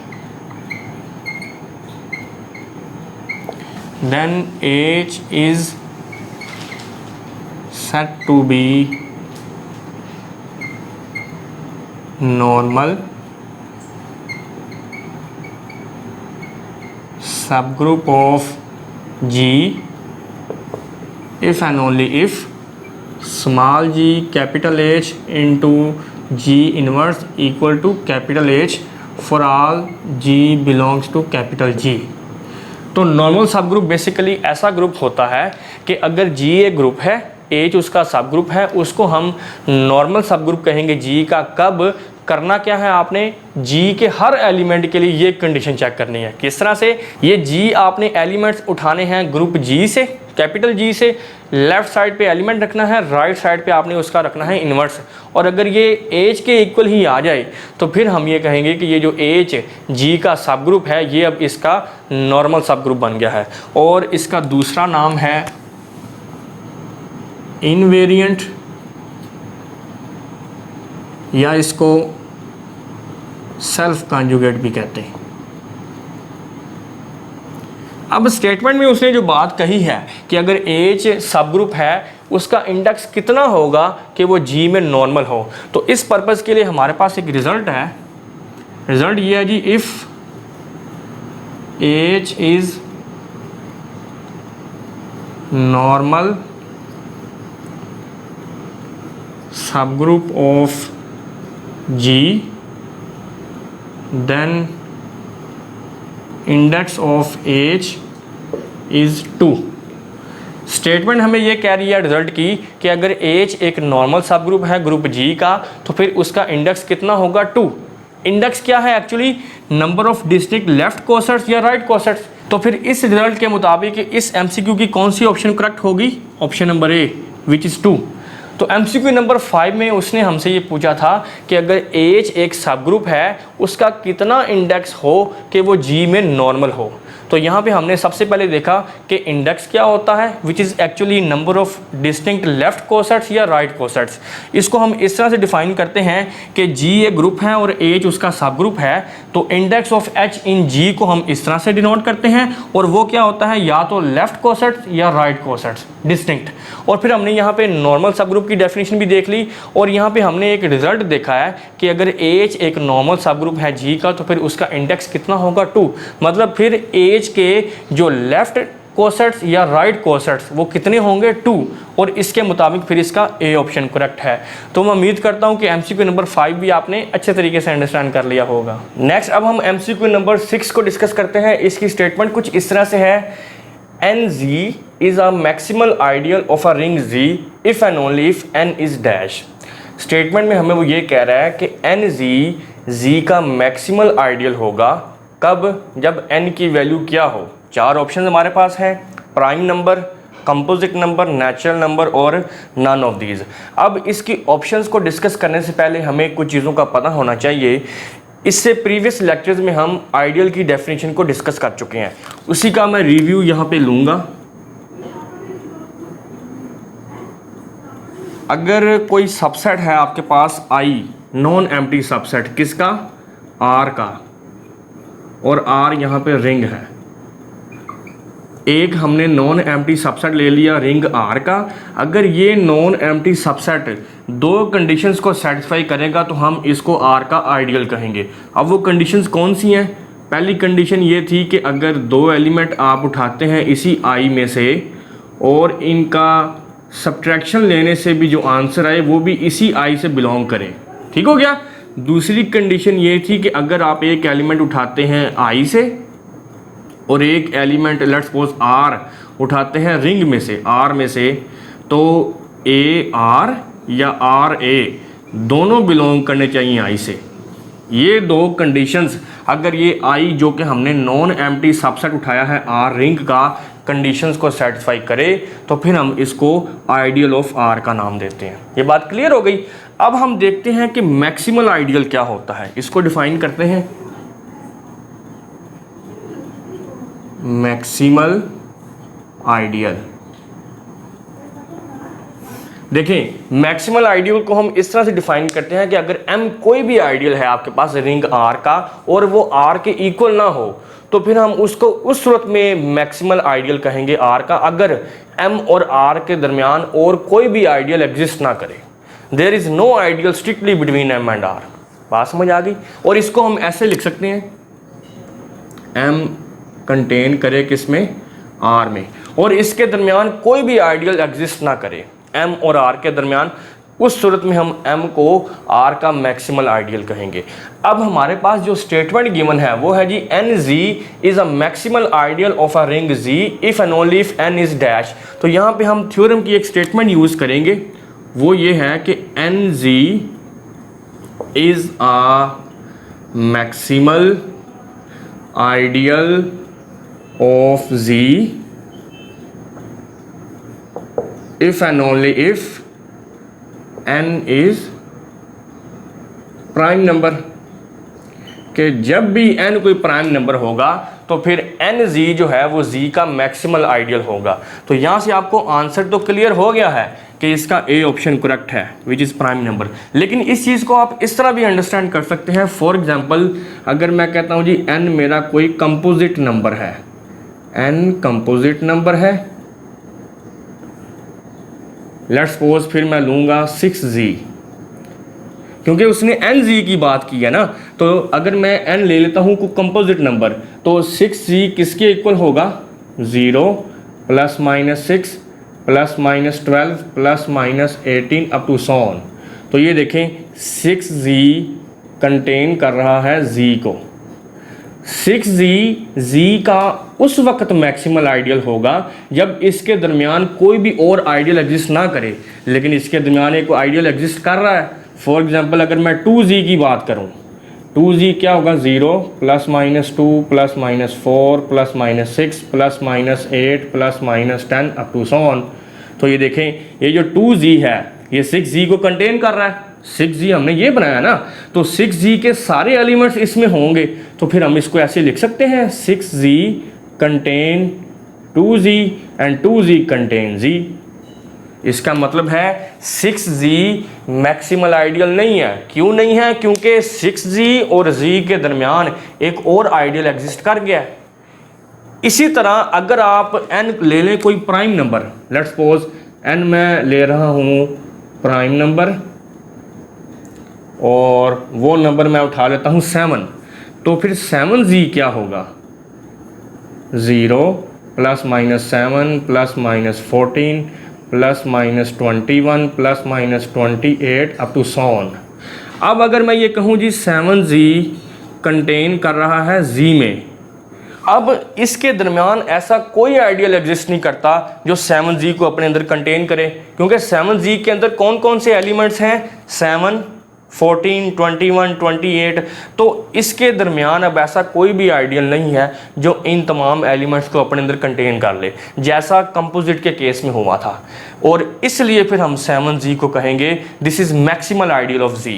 then H is said to be normal subgroup of G if and only if small g capital H into G inverse equal to capital H for all G belongs to capital G। तो normal सब group basically ऐसा group होता है कि अगर G एक group है, H उसका सब ग्रुप है, उसको हम नॉर्मल सब ग्रुप कहेंगे G का। कब करना क्या है, आपने G के हर एलिमेंट के लिए ये कंडीशन चेक करनी है। किस तरह से, ये G आपने एलिमेंट्स उठाने हैं ग्रुप G से, कैपिटल G से, लेफ्ट साइड पे एलिमेंट रखना है, राइट साइड पे आपने उसका रखना है इन्वर्स। और अगर ये H के इक्वल ही आ जाए तो फिर हम ये कहेंगे कि ये जो H G का सब ग्रुप है ये अब इसका नॉर्मल सब ग्रुप बन गया है। और इसका दूसरा नाम है इनवेरिएंट, या इसको सेल्फ कॉन्जुगेट भी कहते हैं। अब स्टेटमेंट में उसने जो बात कही है कि अगर H सब ग्रुप है उसका इंडेक्स कितना होगा कि वो G में नॉर्मल हो, तो इस पर्पस के लिए हमारे पास एक रिजल्ट है। रिजल्ट ये है जी, if H is normal subgroup of G then index of H is 2। Statement हमें ये कह रही है रिजल्ट की कि अगर H एक नॉर्मल सब ग्रुप है ग्रुप G का तो फिर उसका इंडेक्स कितना होगा, 2। इंडेक्स क्या है actually, number of distinct left cosets या राइट कोसेट्स। तो फिर इस रिजल्ट के मुताबिक इस MCQ की कौन सी ऑप्शन करेक्ट होगी, option number A which is 2। तो MCQ नंबर 5 में उसने हमसे ये पूछा था कि अगर H एक सब ग्रुप है उसका कितना इंडेक्स हो कि वो G में नॉर्मल हो। तो यहाँ पे हमने सबसे पहले देखा कि इंडेक्स क्या होता है, which is actually number of distinct left cosets या राइट कोसेट्स। इसको हम इस तरह से डिफाइन करते हैं कि G एक ग्रुप है और H उसका सब ग्रुप है, तो index of H in G को हम इस तरह से डिनोट करते हैं, और वो क्या होता है, या तो लेफ्ट कोसेट्स या राइट कोसेट्स डिस्टिंक्ट। और फिर हमने यहाँ पे नॉर्मल सब ग्रुप की डेफिनेशन भी देख ली, और यहाँ पे हमने एक रिजल्ट देखा है कि अगर H एक नॉर्मल सब ग्रुप है G का तो फिर उसका इंडेक्स कितना होगा, 2। मतलब फिर H के जो लेफ्ट कोसेट्स या राइट कोसेट्स वो कितने होंगे, 2। और इसके मुताबिक फिर इसका ए ऑप्शन करेक्ट है। तो मैं उम्मीद करता हूं कि MCQ नंबर 5 भी आपने अच्छे तरीके से अंडरस्टैंड कर लिया होगा। नेक्स्ट अब हम MCQ नंबर 6 को डिस्कस करते हैं। इसकी स्टेटमेंट कुछ इस तरह से है, NG is a maximal ideal of a ring Z if and only if n is dash। Statement में हमें वो ये कह रहा है कि NG Z का मैक्सिमल आइडियल होगा कब, जब n की वैल्यू क्या हो। 4 ऑप्शन हमारे पास हैं, prime number, composite number, natural number और नन ऑफ दीज। अब इसकी ऑप्शंस को डिस्कस करने से पहले हमें कुछ चीज़ों का पता होना चाहिए। इससे प्रीवियस लेक्चर्स में हम आइडियल की डेफिनेशन को डिस्कस कर चुके हैं, उसी का मैं रिव्यू यहाँ पे लूँगा। अगर कोई सबसेट है आपके पास I, नॉन एम्प्टी सबसेट, किसका, R का, और R यहाँ पे रिंग है। एक हमने नॉन एम्प्टी सबसेट ले लिया रिंग R का। अगर ये नॉन एम्प्टी सबसेट 2 कंडीशंस को सेटिस्फाई करेगा तो हम इसको R का आइडियल कहेंगे। अब वो कंडीशंस कौन सी हैं? पहली कंडीशन ये थी कि अगर 2 एलिमेंट आप उठाते हैं इसी I में से और इनका सब्ट्रैक्शन लेने से भी जो आंसर आए वो भी इसी I से बिलोंग करें। ठीक हो गया। दूसरी कंडीशन ये थी कि अगर आप एक एलिमेंट उठाते हैं I से और एक एलिमेंट लेट्स सपोज R उठाते हैं रिंग में से, R में से, तो AR या RA दोनों बिलोंग करने चाहिए I से। ये 2 कंडीशंस अगर ये I जो कि हमने नॉन एम्प्टी सबसेट उठाया है R रिंग का, कंडीशंस को सेटिस्फाई करे तो फिर हम इसको आइडियल ऑफ R का नाम देते हैं। ये बात क्लियर हो गई। अब हम देखते हैं कि मैक्सिमल आइडियल क्या होता है, इसको डिफाइन करते हैं। मैक्सिमल आइडियल, देखें मैक्सिमल आइडियल को हम इस तरह से डिफाइन करते हैं कि अगर m कोई भी आइडियल है आपके पास रिंग R का और वो R के इक्वल ना हो तो फिर हम उसको उस सूरत में मैक्सिमल आइडियल कहेंगे R का, अगर m और R के दरमियान और कोई भी आइडियल एग्जिस्ट ना करे। There is no ideal strictly between m and R। बात समझ आ गई? और इसको हम ऐसे लिख सकते हैं, m कंटेन करे किसमें, R में, और इसके दरमियान कोई भी आइडियल एग्जिस्ट ना करे m और R के दरमियान, उस सूरत में हम m को R का मैक्सिमल आइडियल कहेंगे। अब हमारे पास जो स्टेटमेंट गिवन है वो है जी NZ is a maximal ideal of a ring Z if and only if n is dash. तो यहाँ पे हम थ्योरम की एक स्टेटमेंट यूज करेंगे, वो ये है कि NZ is a maximal ideal of Z if and only if n is prime number, कि जब भी n कोई प्राइम नंबर होगा तो फिर nz जो है वो z का मैक्सिमल आइडियल होगा। तो यहाँ से आपको आंसर तो क्लियर हो गया है कि इसका ए ऑप्शन करेक्ट है विच इज़ प्राइम नंबर। लेकिन इस चीज़ को आप इस तरह भी अंडरस्टैंड कर सकते हैं, फॉर एग्जांपल अगर मैं कहता हूँ जी n मेरा कोई कंपोजिट नंबर है, n कंपोजिट नंबर है, लेट्स सपोज फिर मैं लूँगा 6z, क्योंकि उसने nz की बात की है ना, तो अगर मैं n ले लेता हूँ कोई कंपोजिट नंबर तो 6z किसके इक्वल होगा, 0 plus minus 6 plus minus 12 plus minus 18 up to so on. तो ये देखें 6z कंटेन कर रहा है z को, 6z z का उस वक्त मैक्सिमल आइडियल होगा जब इसके दरमियान कोई भी और आइडियल एग्जिस्ट ना करे, लेकिन इसके दरमियान एक आइडियल एग्जिस्ट कर रहा है। फॉर एग्जांपल अगर मैं 2z की बात करूं, 2z क्या होगा, 0 plus minus 2 plus minus 4 plus minus 6 plus minus 8 plus minus 10 up to so on. तो ये देखें ये जो 2z है ये 6z को कंटेन कर रहा है, 6z हमने ये बनाया ना, तो 6z के सारे एलिमेंट्स इसमें होंगे, तो फिर हम इसको ऐसे लिख सकते हैं 6z contain 2z and 2z contain z। इसका मतलब है 6z मैक्सिमल आइडियल नहीं है। क्यों नहीं है? क्योंकि 6z और z के दरमियान एक और आइडियल एग्जिस्ट कर गया है। इसी तरह अगर आप n ले लें कोई prime number, let's suppose n मैं ले रहा हूँ प्राइम नंबर और वो नंबर मैं उठा लेता हूँ 7, तो फिर 7z क्या होगा, 0 plus minus 7 plus minus 14 plus minus 21 plus minus 28 up to so on. अब अगर मैं ये कहूँ जी 7z कंटेन कर रहा है z में, अब इसके दरमियान ऐसा कोई आइडियल एग्जिस्ट नहीं करता जो 7z को अपने अंदर कंटेन करे, क्योंकि 7z के अंदर कौन कौन से एलिमेंट्स हैं, 7 14 21 28, तो इसके दरमियान अब ऐसा कोई भी आइडियल नहीं है जो इन तमाम एलिमेंट्स को अपने अंदर कंटेन कर ले, जैसा कंपोजिट के केस में हुआ था। और इसलिए फिर हम 7z को कहेंगे this is maximal ideal of z।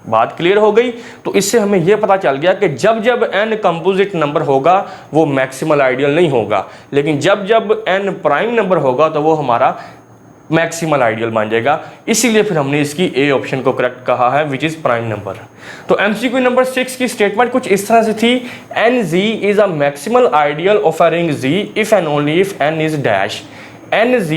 बात क्लियर हो गई? तो इससे हमें यह पता चल गया कि जब जब n कंपोजिट नंबर होगा वो मैक्सिमल आइडियल नहीं होगा, लेकिन जब जब n प्राइम नंबर होगा तो वो हमारा मैक्सिमल आइडियल बन जाएगा। इसीलिए फिर हमने इसकी ए ऑप्शन को करेक्ट कहा है विच इज़ प्राइम नंबर। तो एमसीक्यू नंबर 6 की स्टेटमेंट कुछ इस तरह से थी, NZ is a maximal ideal of a ring Z if and only if n is dash. NZ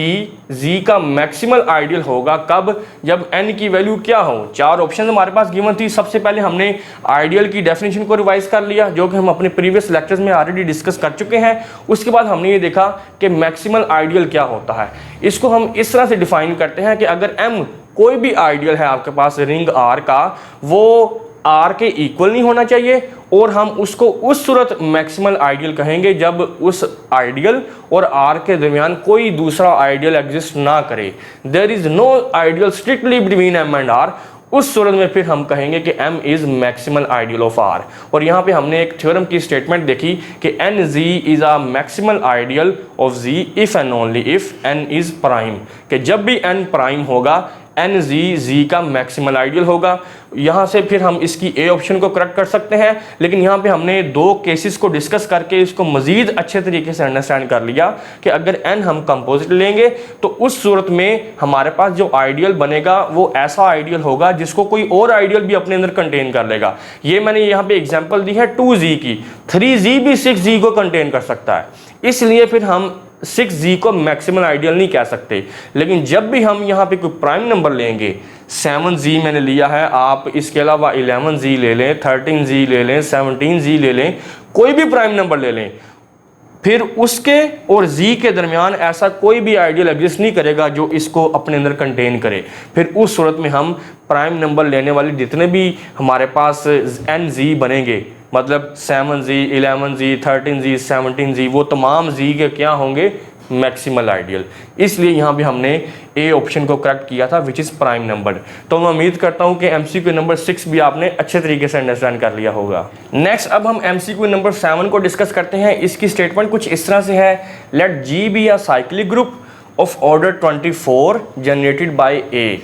Z का मैक्सिमल आइडियल होगा कब, जब n की वैल्यू क्या हो। 4 ऑप्शन हमारे पास गिवन थी। सबसे पहले हमने आइडियल की डेफिनेशन को रिवाइज कर लिया जो कि हम अपने प्रीवियस लेक्चर्स में ऑलरेडी डिस्कस कर चुके हैं। उसके बाद हमने ये देखा कि मैक्सिमल आइडियल क्या होता है। इसको हम इस तरह से डिफाइन करते हैं कि अगर m कोई भी आइडियल है आपके पास रिंग R का, वो R के इक्वल नहीं होना चाहिए और हम उसको उस सूरत मैक्सिमल आइडियल कहेंगे जब उस आइडियल और R के दरमियान कोई दूसरा आइडियल एग्जिस्ट ना करे। There is no ideal strictly between m and R। उस सूरत में फिर हम कहेंगे कि m is maximal ideal of R। और यहाँ पे हमने एक थ्योरम की स्टेटमेंट देखी कि NZ is a maximal ideal of Z if and only if n is prime, कि जब भी n प्राइम होगा NZ Z का मैक्सिमल आइडियल होगा। यहाँ से फिर हम इसकी ए ऑप्शन को करेक्ट कर सकते हैं। लेकिन यहाँ पे हमने दो केसेस को डिस्कस करके इसको मज़ीद अच्छे तरीके से अंडरस्टैंड कर लिया कि अगर n हम कंपोजिट लेंगे तो उस सूरत में हमारे पास जो आइडियल बनेगा वो ऐसा आइडियल होगा जिसको कोई और आइडियल भी अपने अंदर कंटेन कर लेगा। ये मैंने यहाँ पे एग्जांपल दी है 2z की, 3z भी 6z को कंटेन कर सकता है, इसलिए फिर हम 6z को मैक्सिमल आइडियल नहीं कह सकते। लेकिन जब भी हम यहाँ पे कोई प्राइम नंबर लेंगे, 7z मैंने लिया है, आप इसके अलावा 11z ले लें, 13z ले लें, 17z ले लें, कोई भी प्राइम नंबर ले लें, फिर उसके और z के दरमियान ऐसा कोई भी आइडियल एग्जिस्ट नहीं करेगा जो इसको अपने अंदर कंटेन करे। फिर उस सूरत में हम प्राइम नंबर लेने वाले जितने भी हमारे पास nz बनेंगे, मतलब 7z, 11z, 13z, 17z, वो तमाम z के क्या होंगे, मैक्सिमल आइडियल। इसलिए यहाँ पे हमने ए ऑप्शन को करेक्ट किया था, विच इज़ प्राइम नंबर। तो मैं उम्मीद करता हूँ कि एमसीक्यू नंबर 6 भी आपने अच्छे तरीके से अंडरस्टैंड कर लिया होगा। नेक्स्ट अब हम एमसीक्यू नंबर 7 को डिस्कस करते हैं। इसकी स्टेटमेंट कुछ इस तरह से है, let G be a cyclic group of order 24 generated by A.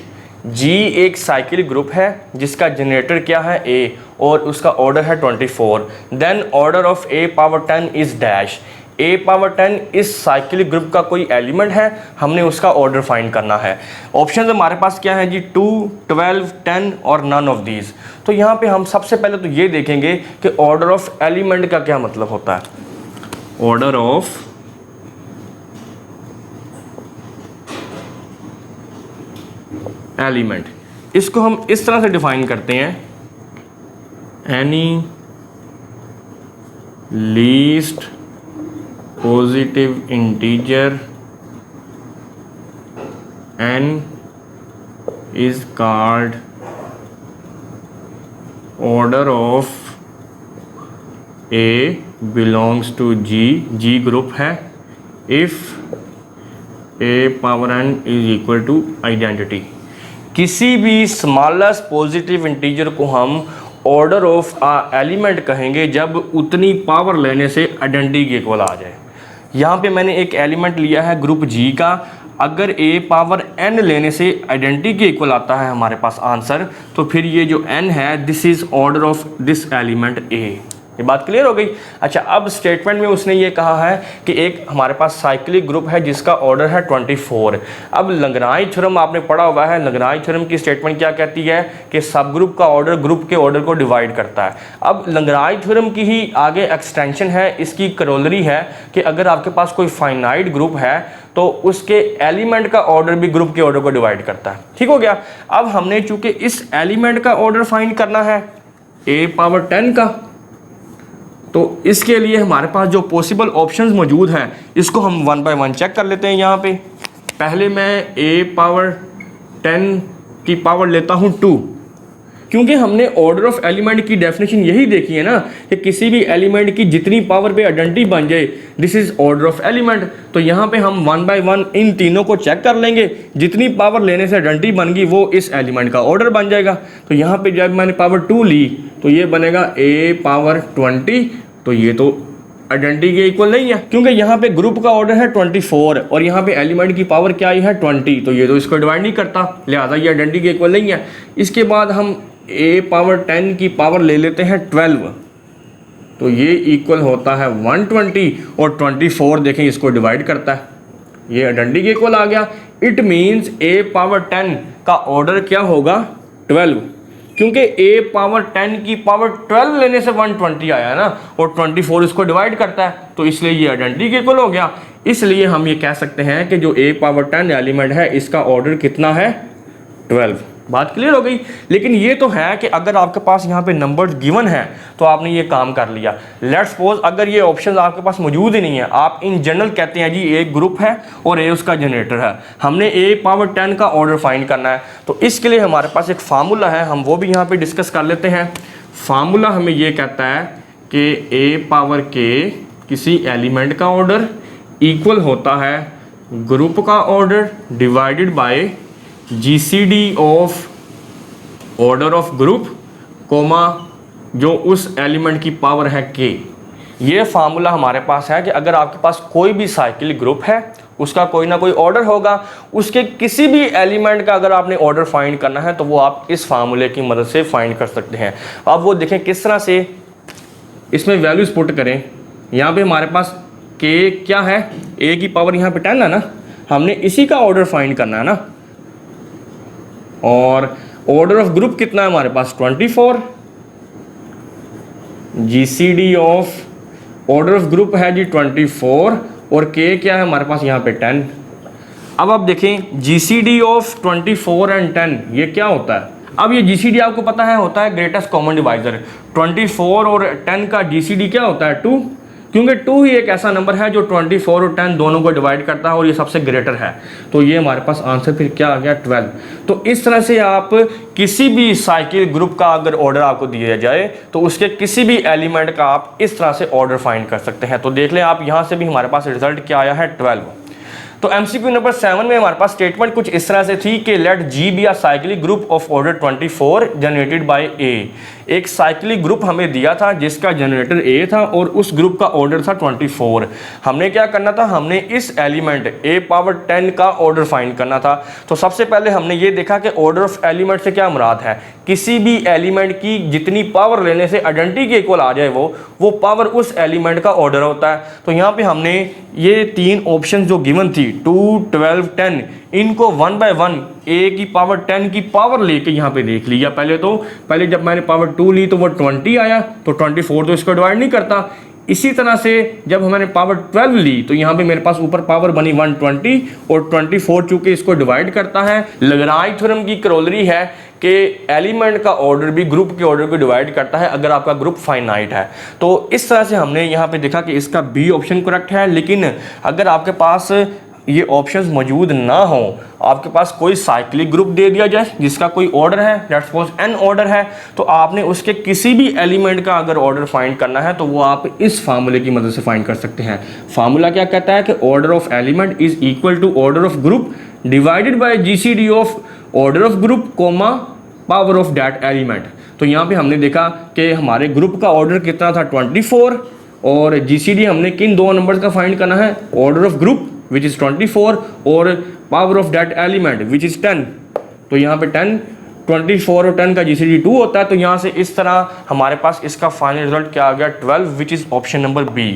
G एक साइक्लिक ग्रुप है जिसका जनरेटर क्या है, ए, और उसका ऑर्डर है 24। Then order of A power 10 is dash. A power 10 is cyclic group का कोई एलिमेंट है, हमने उसका ऑर्डर फाइंड करना है। ऑप्शन हमारे पास क्या है जी, 2, 12, 10 और नन ऑफ दीज। तो यहाँ पे हम सबसे पहले तो ये देखेंगे कि ऑर्डर ऑफ एलिमेंट का क्या मतलब होता है। ऑर्डर ऑफ एलिमेंट, इसको हम इस तरह से डिफाइन करते हैं, any least positive integer n is called order of A belongs to G group है if A power n is equal to identity। किसी भी स्मॉलेस्ट पॉजिटिव इंटीजर को हम ऑर्डर ऑफ एलिमेंट कहेंगे जब उतनी पावर लेने से आइडेंटिटी के इक्वल आ जाए। यहाँ पे मैंने एक एलिमेंट लिया है ग्रुप जी का, अगर a पावर n लेने से आइडेंटिटी के इक्वल आता है हमारे पास आंसर, तो फिर ये जो n है this is order of this element a। ये बात क्लियर हो गई। अच्छा, अब स्टेटमेंट में उसने ये कहा है कि एक हमारे पास साइक्लिक ग्रुप है जिसका ऑर्डर है 24। अब लैग्रांज थ्योरम आपने पढ़ा हुआ है, लैग्रांज थ्योरम की स्टेटमेंट क्या कहती है कि सब ग्रुप का ऑर्डर ग्रुप के ऑर्डर को डिवाइड करता है। अब लैग्रांज थ्योरम की ही आगे एक्सटेंशन है, इसकी करोलरी है कि अगर आपके पास कोई फाइनाइट ग्रुप है तो उसके एलिमेंट का ऑर्डर भी ग्रुप के ऑर्डर को डिवाइड करता है। ठीक हो गया। अब हमने चूंकि इस एलिमेंट का ऑर्डर फाइंड करना है a पावर 10 का, तो इसके लिए हमारे पास जो पॉसिबल ऑप्शंस मौजूद हैं इसको हम 1 बाय 1 चेक कर लेते हैं। यहाँ पे पहले मैं a पावर 10 की पावर लेता हूँ 2, क्योंकि हमने ऑर्डर ऑफ एलिमेंट की डेफिनेशन यही देखी है ना कि किसी भी एलिमेंट की जितनी पावर पे आइडेंटिटी बन जाए this is order of element. तो यहाँ पे हम 1 बाय 1 इन तीनों को चेक कर लेंगे, जितनी पावर लेने से आइडेंटिटी बन गई वो इस एलिमेंट का ऑर्डर बन जाएगा। तो यहाँ पे जब मैंने पावर 2 ली तो ये बनेगा a पावर 20, तो ये तो आइडेंटिटी के इक्वल नहीं है क्योंकि यहाँ पे ग्रुप का ऑर्डर है 24 और यहाँ पे एलिमेंट की पावर क्या आई है 20, तो ये तो इसको डिवाइड नहीं करता, लिहाजा ये आइडेंटिटी के इक्वल नहीं है। इसके बाद हम a पावर 10 की पावर ले लेते हैं 12, तो ये इक्वल होता है 120 और 24 देखें इसको डिवाइड करता है, ये आइडेंटिटी के इक्वल आ गया। इट मीन्स a पावर 10 का ऑर्डर क्या होगा 12, क्योंकि a पावर 10 की पावर 12 लेने से 120 आया है ना, और 24 इसको डिवाइड करता है, तो इसलिए ये आइडेंटिटी के इक्वल हो गया। इसलिए हम ये कह सकते हैं कि जो a पावर 10 एलिमेंट है इसका ऑर्डर कितना है 12। बात क्लियर हो गई। लेकिन ये तो है कि अगर आपके पास यहाँ पे नंबर्स गिवन है तो आपने ये काम कर लिया। लेट्स सपोज अगर ये ऑप्शंस आपके पास मौजूद ही नहीं है, आप इन जनरल कहते हैं जी एक ग्रुप है और ए उसका जनरेटर है, हमने a पावर 10 का ऑर्डर फाइंड करना है, तो इसके लिए हमारे पास एक फार्मूला है, हम वो भी यहाँ पे डिस्कस कर लेते हैं। फार्मूला हमें ये कहता है कि a पावर k किसी एलिमेंट का ऑर्डर इक्वल होता है ग्रुप का order divided by GCD of order of group comma जो उस एलिमेंट की पावर है k। ये फार्मूला हमारे पास है कि अगर आपके पास कोई भी साइक्लिक ग्रुप है उसका कोई ना कोई ऑर्डर होगा, उसके किसी भी एलिमेंट का अगर आपने ऑर्डर फाइंड करना है तो वो आप इस फार्मूले की मदद से फाइंड कर सकते हैं। अब वो देखें किस तरह से इसमें वैल्यूज पुट करें। यहाँ पे हमारे पास के क्या है, ए की पावर यहाँ पे 10 है ना, हमने इसी का ऑर्डर फाइंड करना है ना, और ऑर्डर ऑफ ग्रुप कितना है हमारे पास 24, GCD of order of group है जी 24 और के क्या है हमारे पास यहाँ पे 10। अब आप देखें जीसीडी ऑफ 24 एंड 10 ये क्या होता है। अब ये जीसीडी आपको पता है होता है ग्रेटेस्ट कॉमन डिवाइजर। 24 और 10 का जीसीडी क्या होता है 2, क्योंकि 2 ही एक ऐसा नंबर है जो 24 और 10 दोनों को डिवाइड करता है और ये सबसे ग्रेटर है। तो ये हमारे पास आंसर फिर क्या आ गया 12। तो इस तरह से आप किसी भी साइकिल ग्रुप का अगर ऑर्डर आपको दिया जाए तो उसके किसी भी एलिमेंट का आप इस तरह से ऑर्डर फाइंड कर सकते हैं। तो देख लें आप यहाँ से भी हमारे पास रिजल्ट क्या आया है 12। तो एमसीक्यू नंबर 7 में हमारे पास स्टेटमेंट कुछ इस तरह से थी कि let G be a cyclic group of order 24 generated by A. एक साइक्लिक ग्रुप हमें दिया था जिसका जनरेटर ए था और उस ग्रुप का ऑर्डर था 24। हमने क्या करना था, हमने इस एलिमेंट ए पावर 10 का ऑर्डर फाइंड करना था। तो सबसे पहले हमने ये देखा कि ऑर्डर ऑफ एलिमेंट से क्या मुराद है, किसी भी एलिमेंट की जितनी पावर लेने से आइडेंटिटी के इक्वल आ जाए वो पावर उस एलिमेंट का ऑर्डर होता है। तो यहाँ पे हमने ये 3 ऑप्शन जो गिवन थी 2, 12, 10 इनको 1 बाय 1 ए की पावर 10 की पावर लेके यहाँ पे देख लिया। पहले जब मैंने पावर 2 ली तो वो 20 आया, तो 24 तो इसको डिवाइड नहीं करता। इसी तरह से जब मैंने पावर 12 ली तो यहाँ पे मेरे पास ऊपर पावर बनी 120 और 24 चूंकि इसको डिवाइड करता है। लैग्रांज थ्योरम की करोलरी है कि एलिमेंट का ऑर्डर भी ग्रुप के ऑर्डर को डिवाइड करता है अगर आपका ग्रुप फाइनाइट है। तो इस तरह से हमने यहाँ पे देखा कि इसका बी ऑप्शन करेक्ट है। लेकिन अगर आपके पास ये ऑप्शंस मौजूद ना हो, आपके पास कोई साइक्लिक ग्रुप दे दिया जाए जिसका कोई ऑर्डर है, लेट्स सपोज एन ऑर्डर है, तो आपने उसके किसी भी एलिमेंट का अगर ऑर्डर फाइंड करना है तो वो आप इस फार्मूले की मदद से फाइंड कर सकते हैं। फार्मूला क्या कहता है कि order of element is equal to order of group divided by GCD of order of group comma power of that element. तो यहाँ पे हमने देखा कि हमारे ग्रुप का ऑर्डर कितना था 24 और जीसीडी हमने किन 2 नंबर्स का फाइंड करना है, order of group which is 24 और power of that element which is 10। तो यहाँ पे 10, 24 और 10 का जीसीडी 2 होता है। तो यहाँ से इस तरह हमारे पास इसका फाइनल रिजल्ट क्या आ गया 12 which is option number B.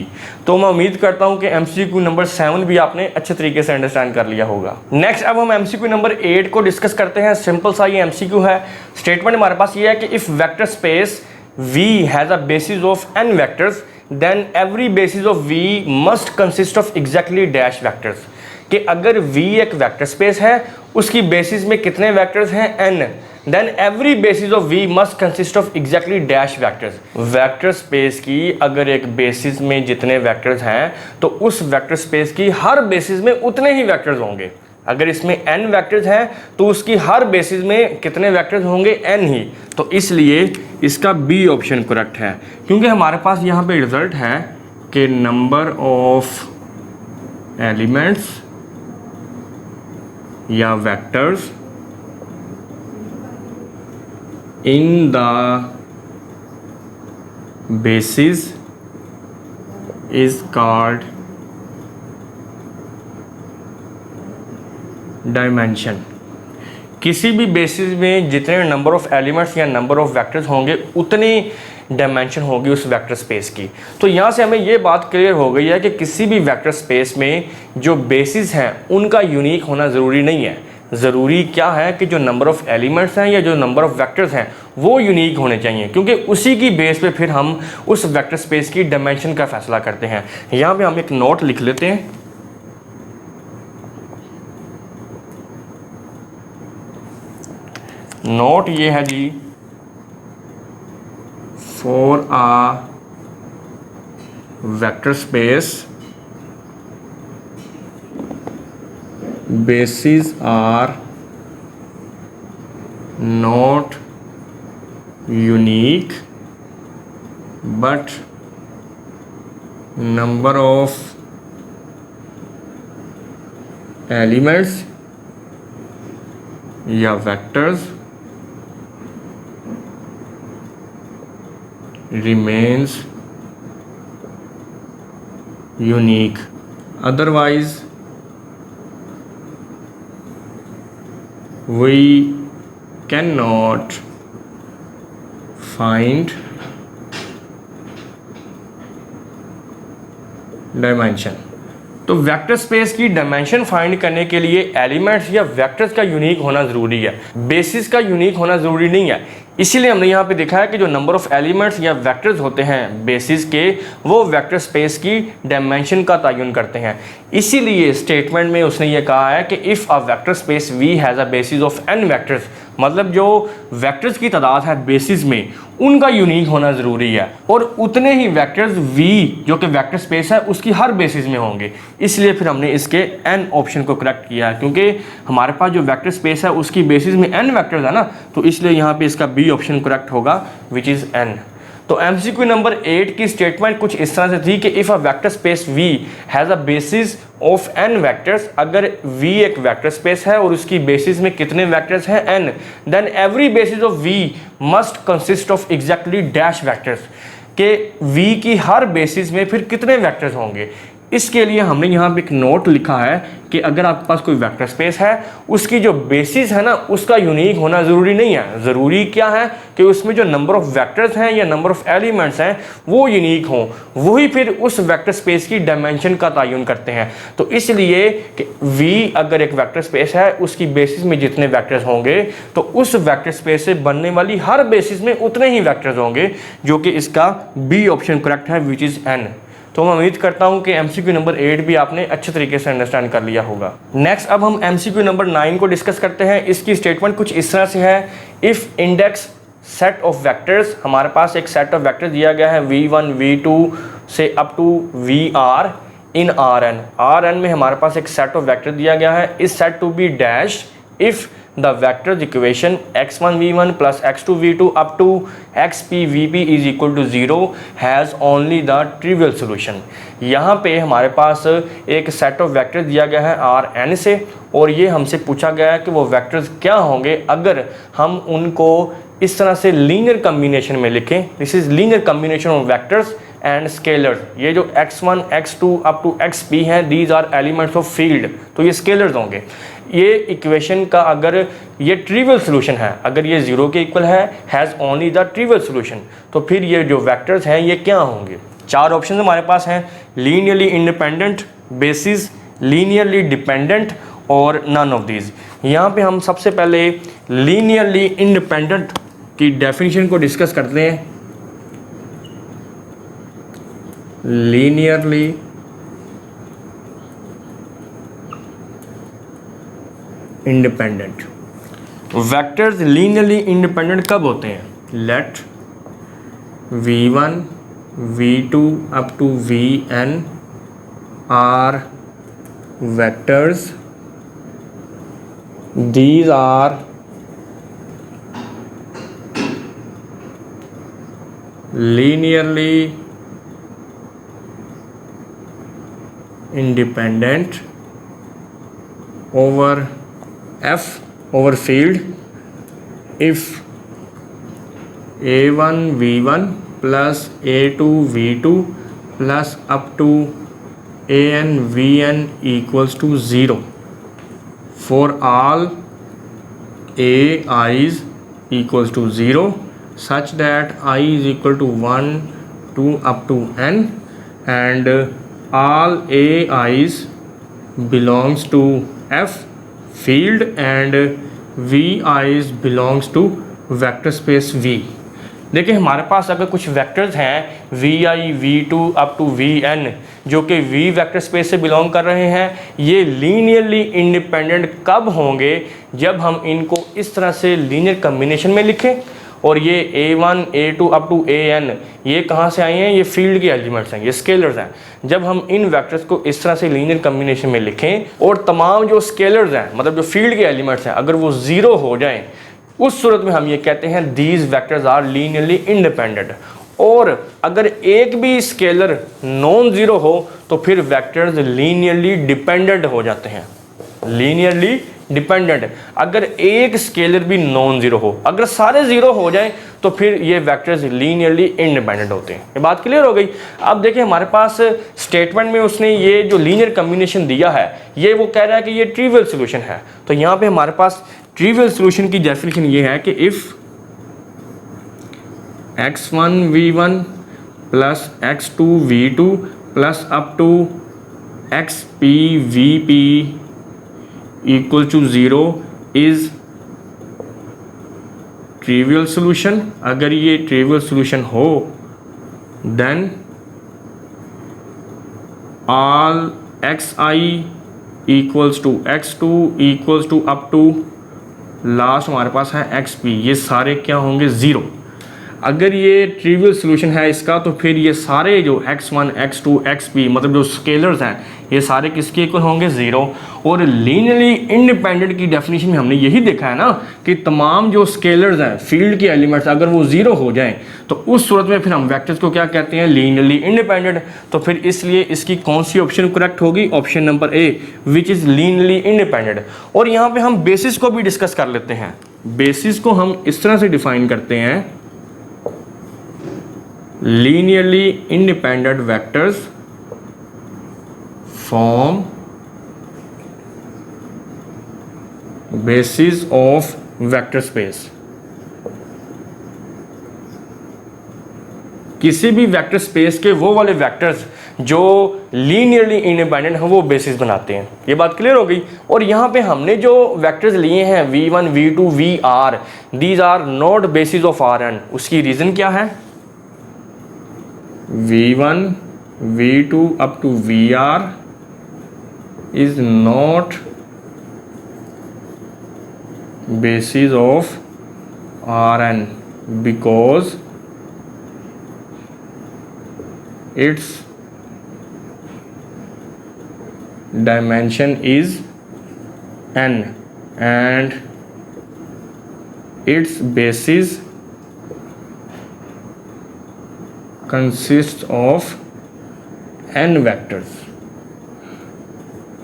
तो मैं उम्मीद करता हूँ कि एमसीक्यू नंबर 7 भी आपने अच्छे तरीके से अंडरस्टैंड कर लिया होगा। नेक्स्ट अब हम एमसीक्यू नंबर 8 को डिस्कस करते हैं। सिंपल सा ये एमसीक्यू है। स्टेटमेंट हमारे पास ये है कि if vector space V has a basis of n vectors then every basis of V must consist of exactly dash vectors। कि अगर V एक वेक्टर स्पेस है उसकी बेसिस में कितने वेक्टर्स हैं n, then every basis of V must consist of exactly dash vectors। Vector space की अगर एक बेसिस में जितने वेक्टर्स हैं तो उस वेक्टर स्पेस की हर बेसिस में उतने ही वेक्टर्स होंगे। अगर इसमें n वेक्टर्स हैं तो उसकी हर बेसिस में कितने वेक्टर्स होंगे n ही। तो इसलिए इसका बी ऑप्शन करेक्ट है, क्योंकि हमारे पास यहाँ पे रिजल्ट है कि नंबर ऑफ एलिमेंट्स या vectors in the basis is called dimension. किसी भी बेसिस में जितने नंबर ऑफ एलिमेंट्स या नंबर ऑफ वेक्टर्स होंगे उतनी डायमेंशन होगी उस वेक्टर स्पेस की। तो यहाँ से हमें ये बात क्लियर हो गई है कि किसी भी वेक्टर स्पेस में जो बेसिस हैं उनका यूनिक होना ज़रूरी नहीं है। ज़रूरी क्या है कि जो नंबर ऑफ एलिमेंट्स हैं या जो नंबर ऑफ वेक्टर्स हैं वो यूनिक होने चाहिए, क्योंकि उसी की बेस पे फिर हम उस वेक्टर स्पेस की डायमेंशन का फैसला करते हैं। यहाँ पे हम एक नोट लिख लेते हैं। नोट ये है जी, for a vector space basis are not unique but number of elements या vectors remains unique, otherwise we can not find dimension. तो वेक्टर स्पेस की डायमेंशन फाइंड करने के लिए एलिमेंट्स या वेक्टर्स का यूनिक होना ज़रूरी है, बेसिस का यूनिक होना ज़रूरी नहीं है। इसीलिए हमने यहाँ पे देखा है कि जो नंबर ऑफ एलिमेंट्स या वेक्टर्स होते हैं बेसिस के, वो वेक्टर स्पेस की डायमेंशन का तयन करते हैं। इसीलिए स्टेटमेंट में उसने ये कहा है कि if a vector space we has a basis of n vectors, मतलब जो वेक्टर्स की तादाद है बेसिस में, उनका यूनिक होना ज़रूरी है और उतने ही वेक्टर्स v जो कि वेक्टर स्पेस है उसकी हर बेसिस में होंगे। इसलिए फिर हमने इसके n ऑप्शन को करेक्ट किया है, क्योंकि हमारे पास जो वेक्टर स्पेस है उसकी बेसिस में n वेक्टर्स है ना, तो इसलिए यहाँ पे इसका बी ऑप्शन करेक्ट होगा, विच इज़ n। तो MCQ नंबर 8 की स्टेटमेंट कुछ इस तरह से थी कि if a vector space V has a basis of n vectors, अगर V एक वेक्टर स्पेस है और उसकी बेसिस में कितने वेक्टर्स हैं n, then every basis of V must consist of exactly dash vectors, के V की हर बेसिस में फिर कितने वेक्टर्स होंगे। इसके लिए हमने यहाँ पे एक नोट लिखा है कि अगर आपके पास कोई वेक्टर स्पेस है, उसकी जो बेसिस है ना उसका यूनिक होना ज़रूरी नहीं है। ज़रूरी क्या है कि उसमें जो नंबर ऑफ वेक्टर्स हैं या नंबर ऑफ एलिमेंट्स हैं वो यूनिक हों, वही फिर उस वेक्टर स्पेस की डायमेंशन का तयन करते हैं। तो इसलिए कि V अगर एक वेक्टर स्पेस है, उसकी बेसिस में जितने वेक्टर्स होंगे तो उस वेक्टर स्पेस से बनने वाली हर बेसिस में उतने ही वेक्टर्स होंगे, जो कि इसका बी ऑप्शन करेक्ट है, विच इज़ n। तो मैं उम्मीद करता हूं कि MCQ नंबर 8 भी आपने अच्छे तरीके से अंडरस्टैंड कर लिया होगा। नेक्स्ट अब हम MCQ नंबर 9 को डिस्कस करते हैं। इसकी स्टेटमेंट कुछ इस तरह से है, if index set of vectors, हमारे पास एक सेट ऑफ वेक्टर दिया गया है V1 V2 से up to VR in Rn में हमारे पास एक सेट ऑफ वेक्टर दिया गया है, इस set to be dash if the vectors equation x1 v1 plus x2 v2 up to xp vp is equal to 0 has only the trivial solution। यहाँ पे हमारे पास एक सेट ऑफ वेक्टर दिया गया है Rn से, और ये हमसे पूछा गया है कि वो वेक्टर्स क्या होंगे अगर हम उनको इस तरह से लीनियर कम्बिनेशन में लिखें। This is linear combination of vectors and scalars. ये जो x1 x2 up to xp हैं, these are elements of field, तो ये स्केलर्स होंगे। ये इक्वेशन का अगर ये ट्रिवियल सोल्यूशन है, अगर ये 0 के इक्वल है, has only the trivial solution, तो फिर ये जो वेक्टर्स हैं ये क्या होंगे। 4 ऑप्शन हमारे पास हैं, linearly independent, basis, linearly dependent और नन ऑफ दीज। यहाँ पे हम सबसे पहले लीनियरली इंडिपेंडेंट की डेफिनेशन को डिस्कस करते हैं। Linearly independent vectors linearly independent कब होते हैं? Let v1 v2 up to vn are vectors, these are linearly independent over F over field if a1 v1 plus a2 v2 plus up to an vn equals to 0 for all a i's equals to 0 such that I is equal to 1 to up to n and all a i's belongs to F field and v i's belongs to vector space V। देखिए हमारे पास अगर कुछ vectors हैं vi v2 up to vn जो कि V vector space से belong कर रहे हैं, ये लीनियरली इंडिपेंडेंट कब होंगे? जब हम इनको इस तरह से लीनियर कम्बिनेशन में लिखें। और ये a1 a2 up to an ये कहाँ से आए हैं? ये फील्ड के एलिमेंट्स हैं, ये स्केलर्स हैं। जब हम इन वेक्टर्स को इस तरह से लीनियर कम्बिनेशन में लिखें और तमाम जो स्केलर्स हैं, मतलब जो फील्ड के एलिमेंट्स हैं, अगर वो 0 हो जाएं, उस सूरत में हम ये कहते हैं these vectors are linearly independent. और अगर एक भी स्केलर नॉन ज़ीरो हो तो फिर वेक्टर्स लीनियरली डिपेंडेंट हो जाते हैं। लीनियरली डिपेंडेंट, अगर एक स्केलर भी नॉन ज़ीरो हो, अगर सारे ज़ीरो हो जाएं तो फिर ये वेक्टर्स लीनियरली इंडिपेंडेंट होते हैं। ये बात क्लियर हो गई। अब देखिए हमारे पास स्टेटमेंट में उसने ये जो लीनियर कम्बिनेशन दिया है, ये वो कह रहा है कि ये ट्रिवियल सोल्यूशन है। तो यहाँ पे हमारे पास ट्रिवियल सॉल्यूशन की डेफिनेशन ये है कि if x1 v1 plus x2 v2 plus up to xp vp equal to 0 is trivial solution. अगर ये ट्रिवियल सॉल्यूशन हो then all xi equals to x2 equals to up to last हमारे पास है xp, ये सारे क्या होंगे 0। अगर ये ट्रिवियल सॉल्यूशन है इसका तो फिर ये सारे जो x1 x2 xp मतलब जो स्केलर्स हैं ये सारे किसके इक्वल होंगे 0। और लीनियरली इंडिपेंडेंट की डेफिनेशन में हमने यही देखा है ना कि तमाम जो स्केलर्स हैं फील्ड के एलिमेंट्स अगर वो 0 हो जाएं तो उस सूरत में फिर हम वेक्टर्स को क्या कहते हैं, लीनियरली इंडिपेंडेंट। तो फिर इसलिए इसकी कौन सी ऑप्शन करेक्ट होगी, option number A which is linearly independent. और यहाँ पे हम बेसिस को भी डिस्कस कर लेते हैं। बेसिस को हम इस तरह से डिफाइन करते हैं, linearly independent vectors form basis of vector space। किसी भी वेक्टर स्पेस के वो वाले वेक्टर्स जो लीनियरली इंडिपेंडेंट हैं वो बेसिस बनाते हैं। ये बात क्लियर हो गई। और यहाँ पे हमने जो वेक्टर्स लिए हैं v1 v2 vr, these are not basis of rn। उसकी रीज़न क्या है, v1 v2 up to vr is not basis of rn because its dimension is n and its basis consists of n vectors।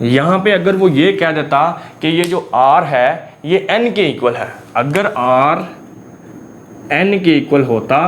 यहाँ पे अगर वो ये कह देता कि ये जो r है ये n के इक्वल है, अगर r n के इक्वल होता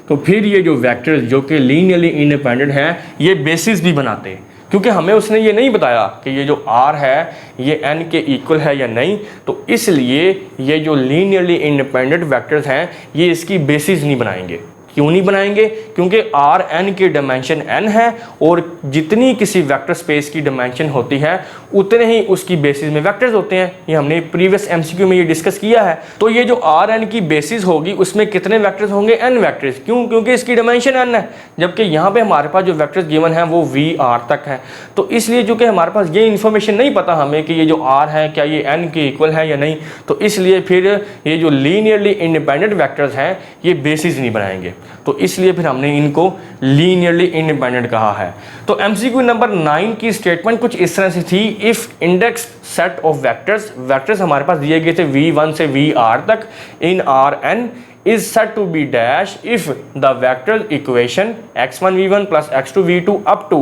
तो फिर ये जो वेक्टर्स जो कि लीनियरली इंडिपेंडेंट हैं ये बेसिस भी बनाते। क्योंकि हमें उसने ये नहीं बताया कि ये जो r है ये n के इक्वल है या नहीं, तो इसलिए ये जो लीनियरली इंडिपेंडेंट वेक्टर्स हैं ये इसकी बेसिस नहीं बनाएंगे। क्यों नहीं बनाएंगे, क्योंकि आर एन की डायमेंशन n है और जितनी किसी वेक्टर स्पेस की डायमेंशन होती है उतने ही उसकी बेसिस में वेक्टर्स होते हैं। ये हमने प्रीवियस एमसीक्यू में ये डिस्कस किया है। तो ये जो आर एन की बेसिस होगी उसमें कितने वेक्टर्स होंगे, n वेक्टर्स। क्यों, क्योंकि इसकी डायमेंशन n है, जबकि यहाँ पे हमारे पास जो वेक्टर्स गिवन है वो वी आर तक है। तो इसलिए चूँकि हमारे पास ये इन्फॉर्मेशन नहीं पता हमें कि ये जो r है क्या ये n के इक्वल है या नहीं, तो इसलिए फिर ये जो लीनियरली इंडिपेंडेंट वेक्टर्स हैं ये बेसिस नहीं बनाएंगे। तो इसलिए फिर हमने इनको लीनियरली इंडिपेंडेंट कहा है। तो एमसीक्यू नंबर 9 की स्टेटमेंट कुछ इस तरह से थी, if index set of vectors, vectors हमारे पास दिए गए थे v1 से vr तक इन Rn is said to be dash if the vector equation x1 v1 plus x2 v2 up to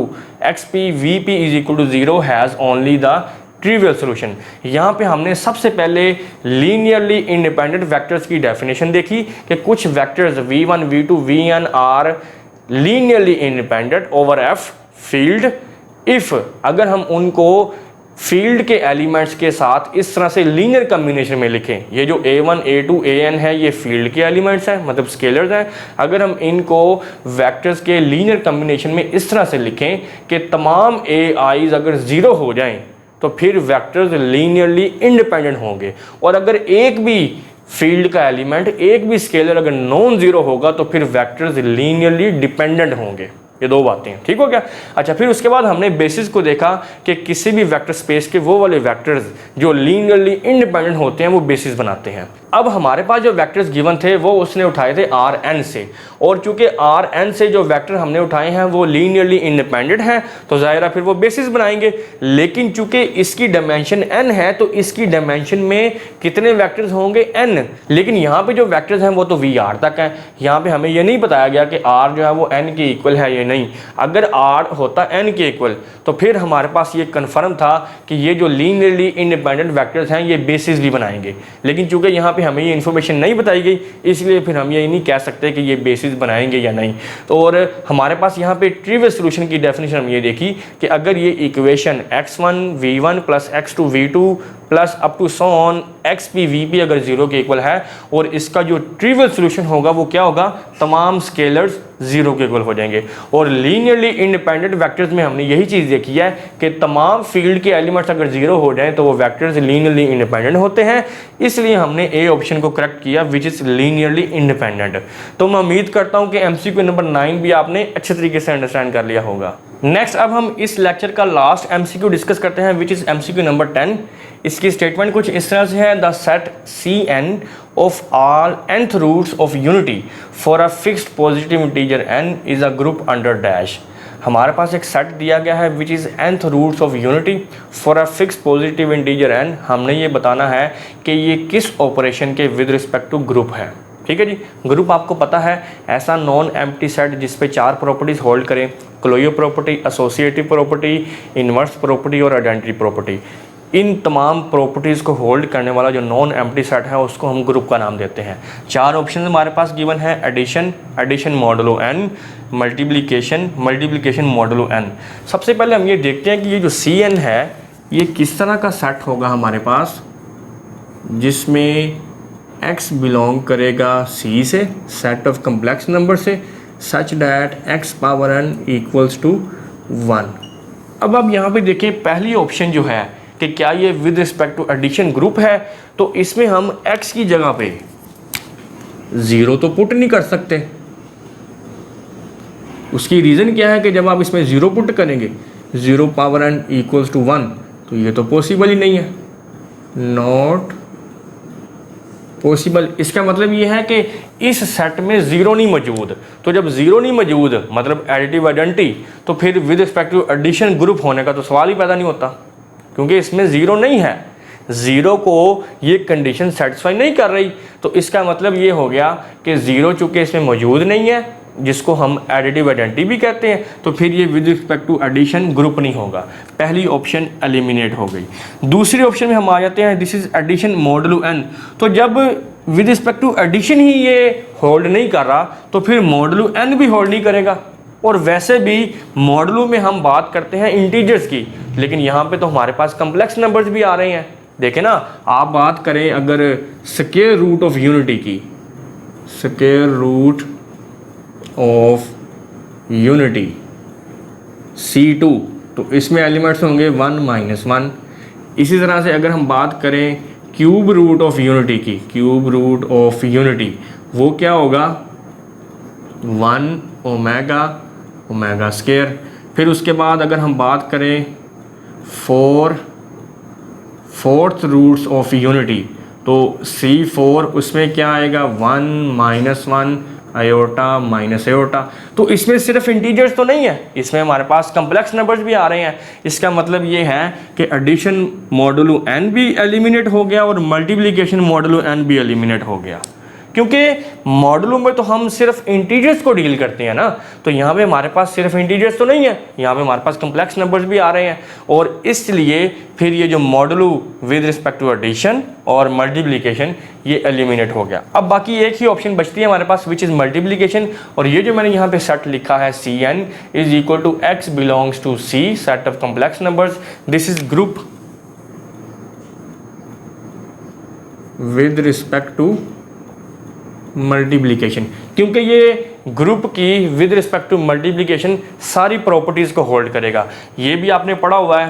xp vp is equal to 0 has only the trivial solution. यहाँ पे हमने सबसे पहले लीनियरली इंडिपेंडेंट वेक्टर्स की definition देखी कि कुछ vectors v1 v2 vn are linearly independent over f field if अगर हम उनको फील्ड के एलिमेंट्स के साथ इस तरह से लीनियर कम्बिनेशन में लिखें। ये जो a1 a2 an है ये फील्ड के एलिमेंट्स हैं, मतलब स्केलर्स हैं। अगर हम इनको वेक्टर्स के लीनियर कम्बिनेशन में इस तरह से लिखें कि तमाम ai's अगर 0 हो जाएं तो फिर वेक्टर्स लीनियरली इंडिपेंडेंट होंगे। और अगर एक भी फील्ड का एलिमेंट, एक भी स्केलर अगर नॉन जीरो होगा तो फिर वेक्टर्स लीनियरली डिपेंडेंट होंगे। ये दो बातें हैं, ठीक हो गया। अच्छा, फिर उसके बाद हमने बेसिस को देखा कि किसी भी वेक्टर स्पेस के वो वाले वेक्टर्स जो लीनियरली इंडिपेंडेंट होते हैं वो बेसिस बनाते हैं। अब हमारे पास जो वेक्टर्स गिवन थे वो उसने उठाए थे आर एन से, और चूंकि आर एन से जो वेक्टर हमने उठाए हैं वो लीनियरली इंडिपेंडेंट हैं तो ज़ाहिर फिर वो बेसिस बनाएंगे। लेकिन चूंकि इसकी डायमेंशन एन है तो इसकी डायमेंशन में कितने वेक्टर्स होंगे, एन। लेकिन यहाँ पे जो वेक्टर्स हैं वो तो वी आर तक हैं। यहाँ पे हमें ये नहीं बताया गया कि आर जो है वो एन के इक्वल है या नहीं। अगर आर होता एन के इक्वल तो फिर हमारे पास ये कन्फर्म था कि ये जो लीनियरली इंडिपेंडेंट वेक्टर्स हैं ये बेसिस भी बनाएंगे। लेकिन चूंकि यहाँ पे हमें ये इन्फॉर्मेशन नहीं बताई गई इसलिए फिर हम ये नहीं कह सकते कि ये बेसिस बनाएंगे या नहीं। तो और हमारे पास यहाँ पे ट्रिवियल सॉल्यूशन की डेफिनेशन हम ये देखी कि अगर ये equation x1 v1 plus x2 v2 plus up to so on x p v p अगर 0 के इक्वल है, और इसका जो ट्रिवियल सोल्यूशन होगा वो क्या होगा, तमाम स्केलर्स 0 के इक्वल हो जाएंगे। और लीनियरली इंडिपेंडेंट वेक्टर्स में हमने यही चीज़ देखी है कि तमाम फील्ड के एलिमेंट्स अगर 0 हो जाएं तो वो वेक्टर्स लीनियरली इंडिपेंडेंट होते हैं, इसलिए हमने ए ऑप्शन को करेक्ट किया विच इज़ लीनियरली इंडिपेंडेंट। तो मैं उम्मीद करता हूँ कि MCQ नंबर 9 भी आपने अच्छे तरीके से अंडरस्टैंड कर लिया होगा। नेक्स्ट अब हम इस लेक्चर का लास्ट MCQ डिस्कस करते हैं विच इज़ MCQ नंबर 10। इसकी स्टेटमेंट कुछ इस तरह से है, the set Cn of all nth roots of unity for a fixed positive integer n is a group under dash. हमारे पास एक सेट दिया गया है which is nth roots of unity for a fixed positive integer n। हमने ये बताना है कि ये किस ऑपरेशन के विद रिस्पेक्ट टू ग्रुप है। ठीक है जी, ग्रुप आपको पता है ऐसा नॉन एम्प्टी सेट जिस पे 4 प्रॉपर्टीज होल्ड करें, closure property, associative property, inverse property और आइडेंटिटी प्रॉपर्टी। इन तमाम प्रॉपर्टीज़ को होल्ड करने वाला जो नॉन एम्प्टी सेट है उसको हम ग्रुप का नाम देते हैं। 4 ऑप्शन हमारे पास गिवन है, addition, addition modulo n, multiplication, multiplication modulo n। सबसे पहले हम ये देखते हैं कि ये जो Cn है ये किस तरह का सेट होगा हमारे पास, जिसमें x बिलोंग करेगा C से, सेट ऑफ कम्प्लेक्स नंबर से, such that x power n equals to 1। अब आप यहाँ पे देखें पहली ऑप्शन जो है कि क्या ये with respect to addition group है, तो इसमें हम x की जगह पे 0 तो पुट नहीं कर सकते। उसकी रीज़न क्या है कि जब आप इसमें 0 पुट करेंगे 0 पावर n इक्वल्स टू 1, तो ये तो पॉसिबल ही नहीं है, नॉट पॉसिबल। इसका मतलब ये है कि इस सेट में 0 नहीं मौजूद, तो जब 0 नहीं मौजूद मतलब एडिटिव आइडेंटिटी, तो फिर with respect to addition group होने का तो सवाल ही पैदा नहीं होता, क्योंकि इसमें 0 नहीं है, 0 को ये कंडीशन सेटिस्फाई नहीं कर रही। तो इसका मतलब ये हो गया कि 0 चूँकि इसमें मौजूद नहीं है, जिसको हम एडिटिव आइडेंटिटी भी कहते हैं, तो फिर ये with respect to addition group नहीं होगा। पहली ऑप्शन एलिमिनेट हो गई। दूसरी ऑप्शन में हम आ जाते हैं, this is addition modulo n। तो जब विद रिस्पेक्ट टू एडिशन ही ये होल्ड नहीं कर रहा, तो फिर मॉडुलो n भी होल्ड नहीं करेगा। और वैसे भी मॉडुलो में हम बात करते हैं इंटीजर्स की, लेकिन यहाँ पे तो हमारे पास कम्प्लेक्स नंबर्स भी आ रहे हैं। देखें ना, आप बात करें अगर स्क्वायर रूट ऑफ यूनिटी की, square root of unity C2, तो इसमें एलिमेंट्स होंगे 1 - 1। इसी तरह से अगर हम बात करें क्यूब रूट ऑफ यूनिटी की, क्यूब रूट ऑफ यूनिटी वो क्या होगा 1 ओमेगा ओमेगा स्क्वायर। फिर उसके बाद अगर हम बात करें फोर्थ रूट्स ऑफ यूनिटी, तो C4 उसमें क्या आएगा 1 - 1 आयोटा माइनस आयोटा। तो इसमें सिर्फ इंटीजर्स तो नहीं है, इसमें हमारे पास कम्प्लेक्स नंबर्स भी आ रहे हैं। इसका मतलब ये है कि एडिशन मॉडुलो n भी एलिमिनेट हो गया और मल्टीप्लिकेशन मॉडुलो n भी एलिमिनेट हो गया, क्योंकि मॉडुलो में तो हम सिर्फ इंटीजर्स को डील करते हैं ना। तो यहाँ पे हमारे पास सिर्फ इंटीजर्स तो नहीं है, यहाँ पे हमारे पास कम्प्लेक्स नंबर्स भी आ रहे हैं, और इसलिए फिर ये जो modulo with respect to addition और मल्टीप्लिकेशन ये एलिमिनेट हो गया। अब बाकी एक ही ऑप्शन बचती है हमारे पास विच इज़ मल्टीप्लिकेशन, और ये जो मैंने यहाँ पे सेट लिखा है Cn is equal to x belongs to C, set of complex numbers, this is group with respect to multiplication, क्योंकि ये ग्रुप की विद रिस्पेक्ट टू मल्टीप्लिकेशन सारी प्रॉपर्टीज़ को होल्ड करेगा। ये भी आपने पढ़ा हुआ है,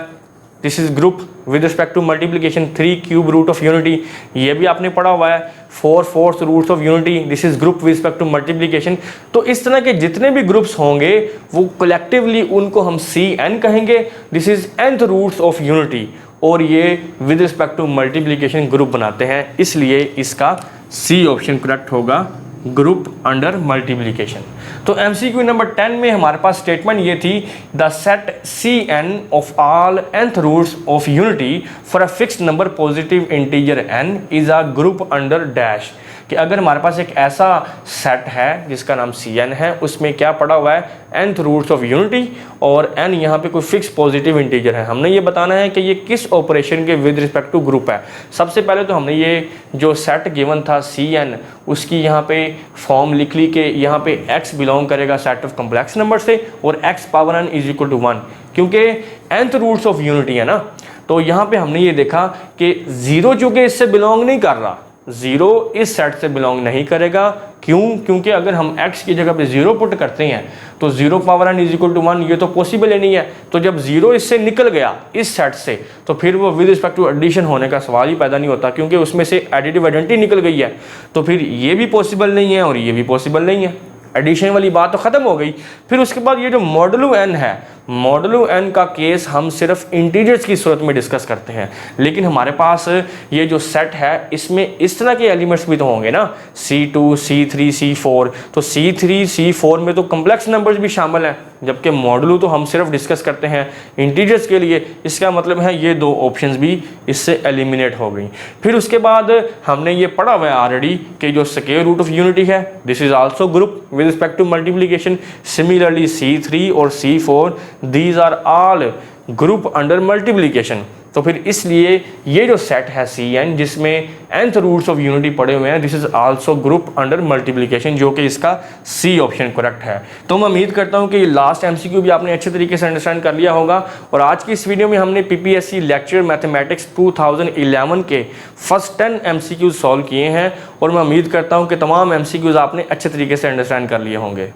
this is group with respect to multiplication 3 cube root of unity, ये भी आपने पढ़ा हुआ है 4 fourth roots of unity, this is group with respect to multiplication. तो इस तरह के जितने भी ग्रुप्स होंगे वो कलेक्टिवली उनको हम Cn कहेंगे, this is nth roots of unity, और ये with respect to multiplication group बनाते हैं, इसलिए इसका C ऑप्शन करेक्ट होगा, ग्रुप अंडर मल्टीप्लिकेशन। तो MCQ नंबर 10 में हमारे पास स्टेटमेंट ये थी, the set Cn of all nth roots of unity for a fixed number positive integer n is a group under dash. कि अगर हमारे पास एक ऐसा सेट है जिसका नाम Cn है, उसमें क्या पड़ा हुआ है nth रूट्स ऑफ यूनिटी, और n यहाँ पे कोई फिक्स पॉजिटिव इंटीजर है। हमने ये बताना है कि ये किस ऑपरेशन के विद रिस्पेक्ट टू ग्रुप है। सबसे पहले तो हमने ये जो सेट गिवन था Cn, उसकी यहाँ पे फॉर्म लिख ली कि यहाँ पे x बिलोंग करेगा सेट ऑफ कम्प्लेक्स नंबर से, और x power n is equal to 1, क्योंकि nth रूट्स ऑफ यूनिटी है ना, तो यहाँ पे हमने ये देखा कि 0 चूँकि इससे बिलोंग नहीं कर रहा, 0 इस सेट से बिलोंग नहीं करेगा। क्यों? क्योंकि अगर हम x की जगह पे 0 पुट करते हैं तो 0 power n is equal to 1, ये तो पॉसिबल ही नहीं है। तो जब 0 इससे निकल गया इस सेट से, तो फिर वो विद रिस्पेक्ट टू एडिशन होने का सवाल ही पैदा नहीं होता, क्योंकि उसमें से एडिटिव आइडेंटिटी निकल गई है। तो फिर ये भी पॉसिबल नहीं है और ये भी पॉसिबल नहीं है, एडिशन वाली बात तो ख़त्म हो गई। फिर उसके बाद ये जो मॉडुलो n है, मॉडुलो n का केस हम सिर्फ इंटीजर्स की सूरत में डिस्कस करते हैं, लेकिन हमारे पास ये जो सेट है इसमें इस तरह के एलिमेंट्स भी तो होंगे ना, C2, C3, C4। तो C3, C4 में तो कम्प्लेक्स नंबर्स भी शामिल हैं, जबकि मॉडुलो तो हम सिर्फ डिस्कस करते हैं इंटीजर्स के लिए। इसका मतलब है ये 2 ऑप्शंस भी इससे एलिमिनेट हो गई। फिर उसके बाद हमने ये पढ़ा हुआ है ऑलरेडी कि जो स्क्वायर रूट ऑफ यूनिटी है, this is also group with respect to multiplication. Similarly C3 और C4 these are all group under multiplication। तो फिर इसलिए ये जो सेट है Cn जिसमें nth रूट्स ऑफ यूनिटी पड़े हुए हैं, this is also group under multiplication, जो कि इसका C ऑप्शन करेक्ट है। तो मैं उम्मीद करता हूँ कि ये लास्ट MCQ भी आपने अच्छे तरीके से अंडरस्टैंड कर लिया होगा। और आज की इस वीडियो में हमने PPSC लेक्चर मैथमेटिक्स 2011 के फर्स्ट 10 MCQ सॉल्व किए हैं, और मैं उम्मीद करता हूँ कि तमाम MCQs आपने अच्छे तरीके से अंडरस्टैंड कर लिए होंगे।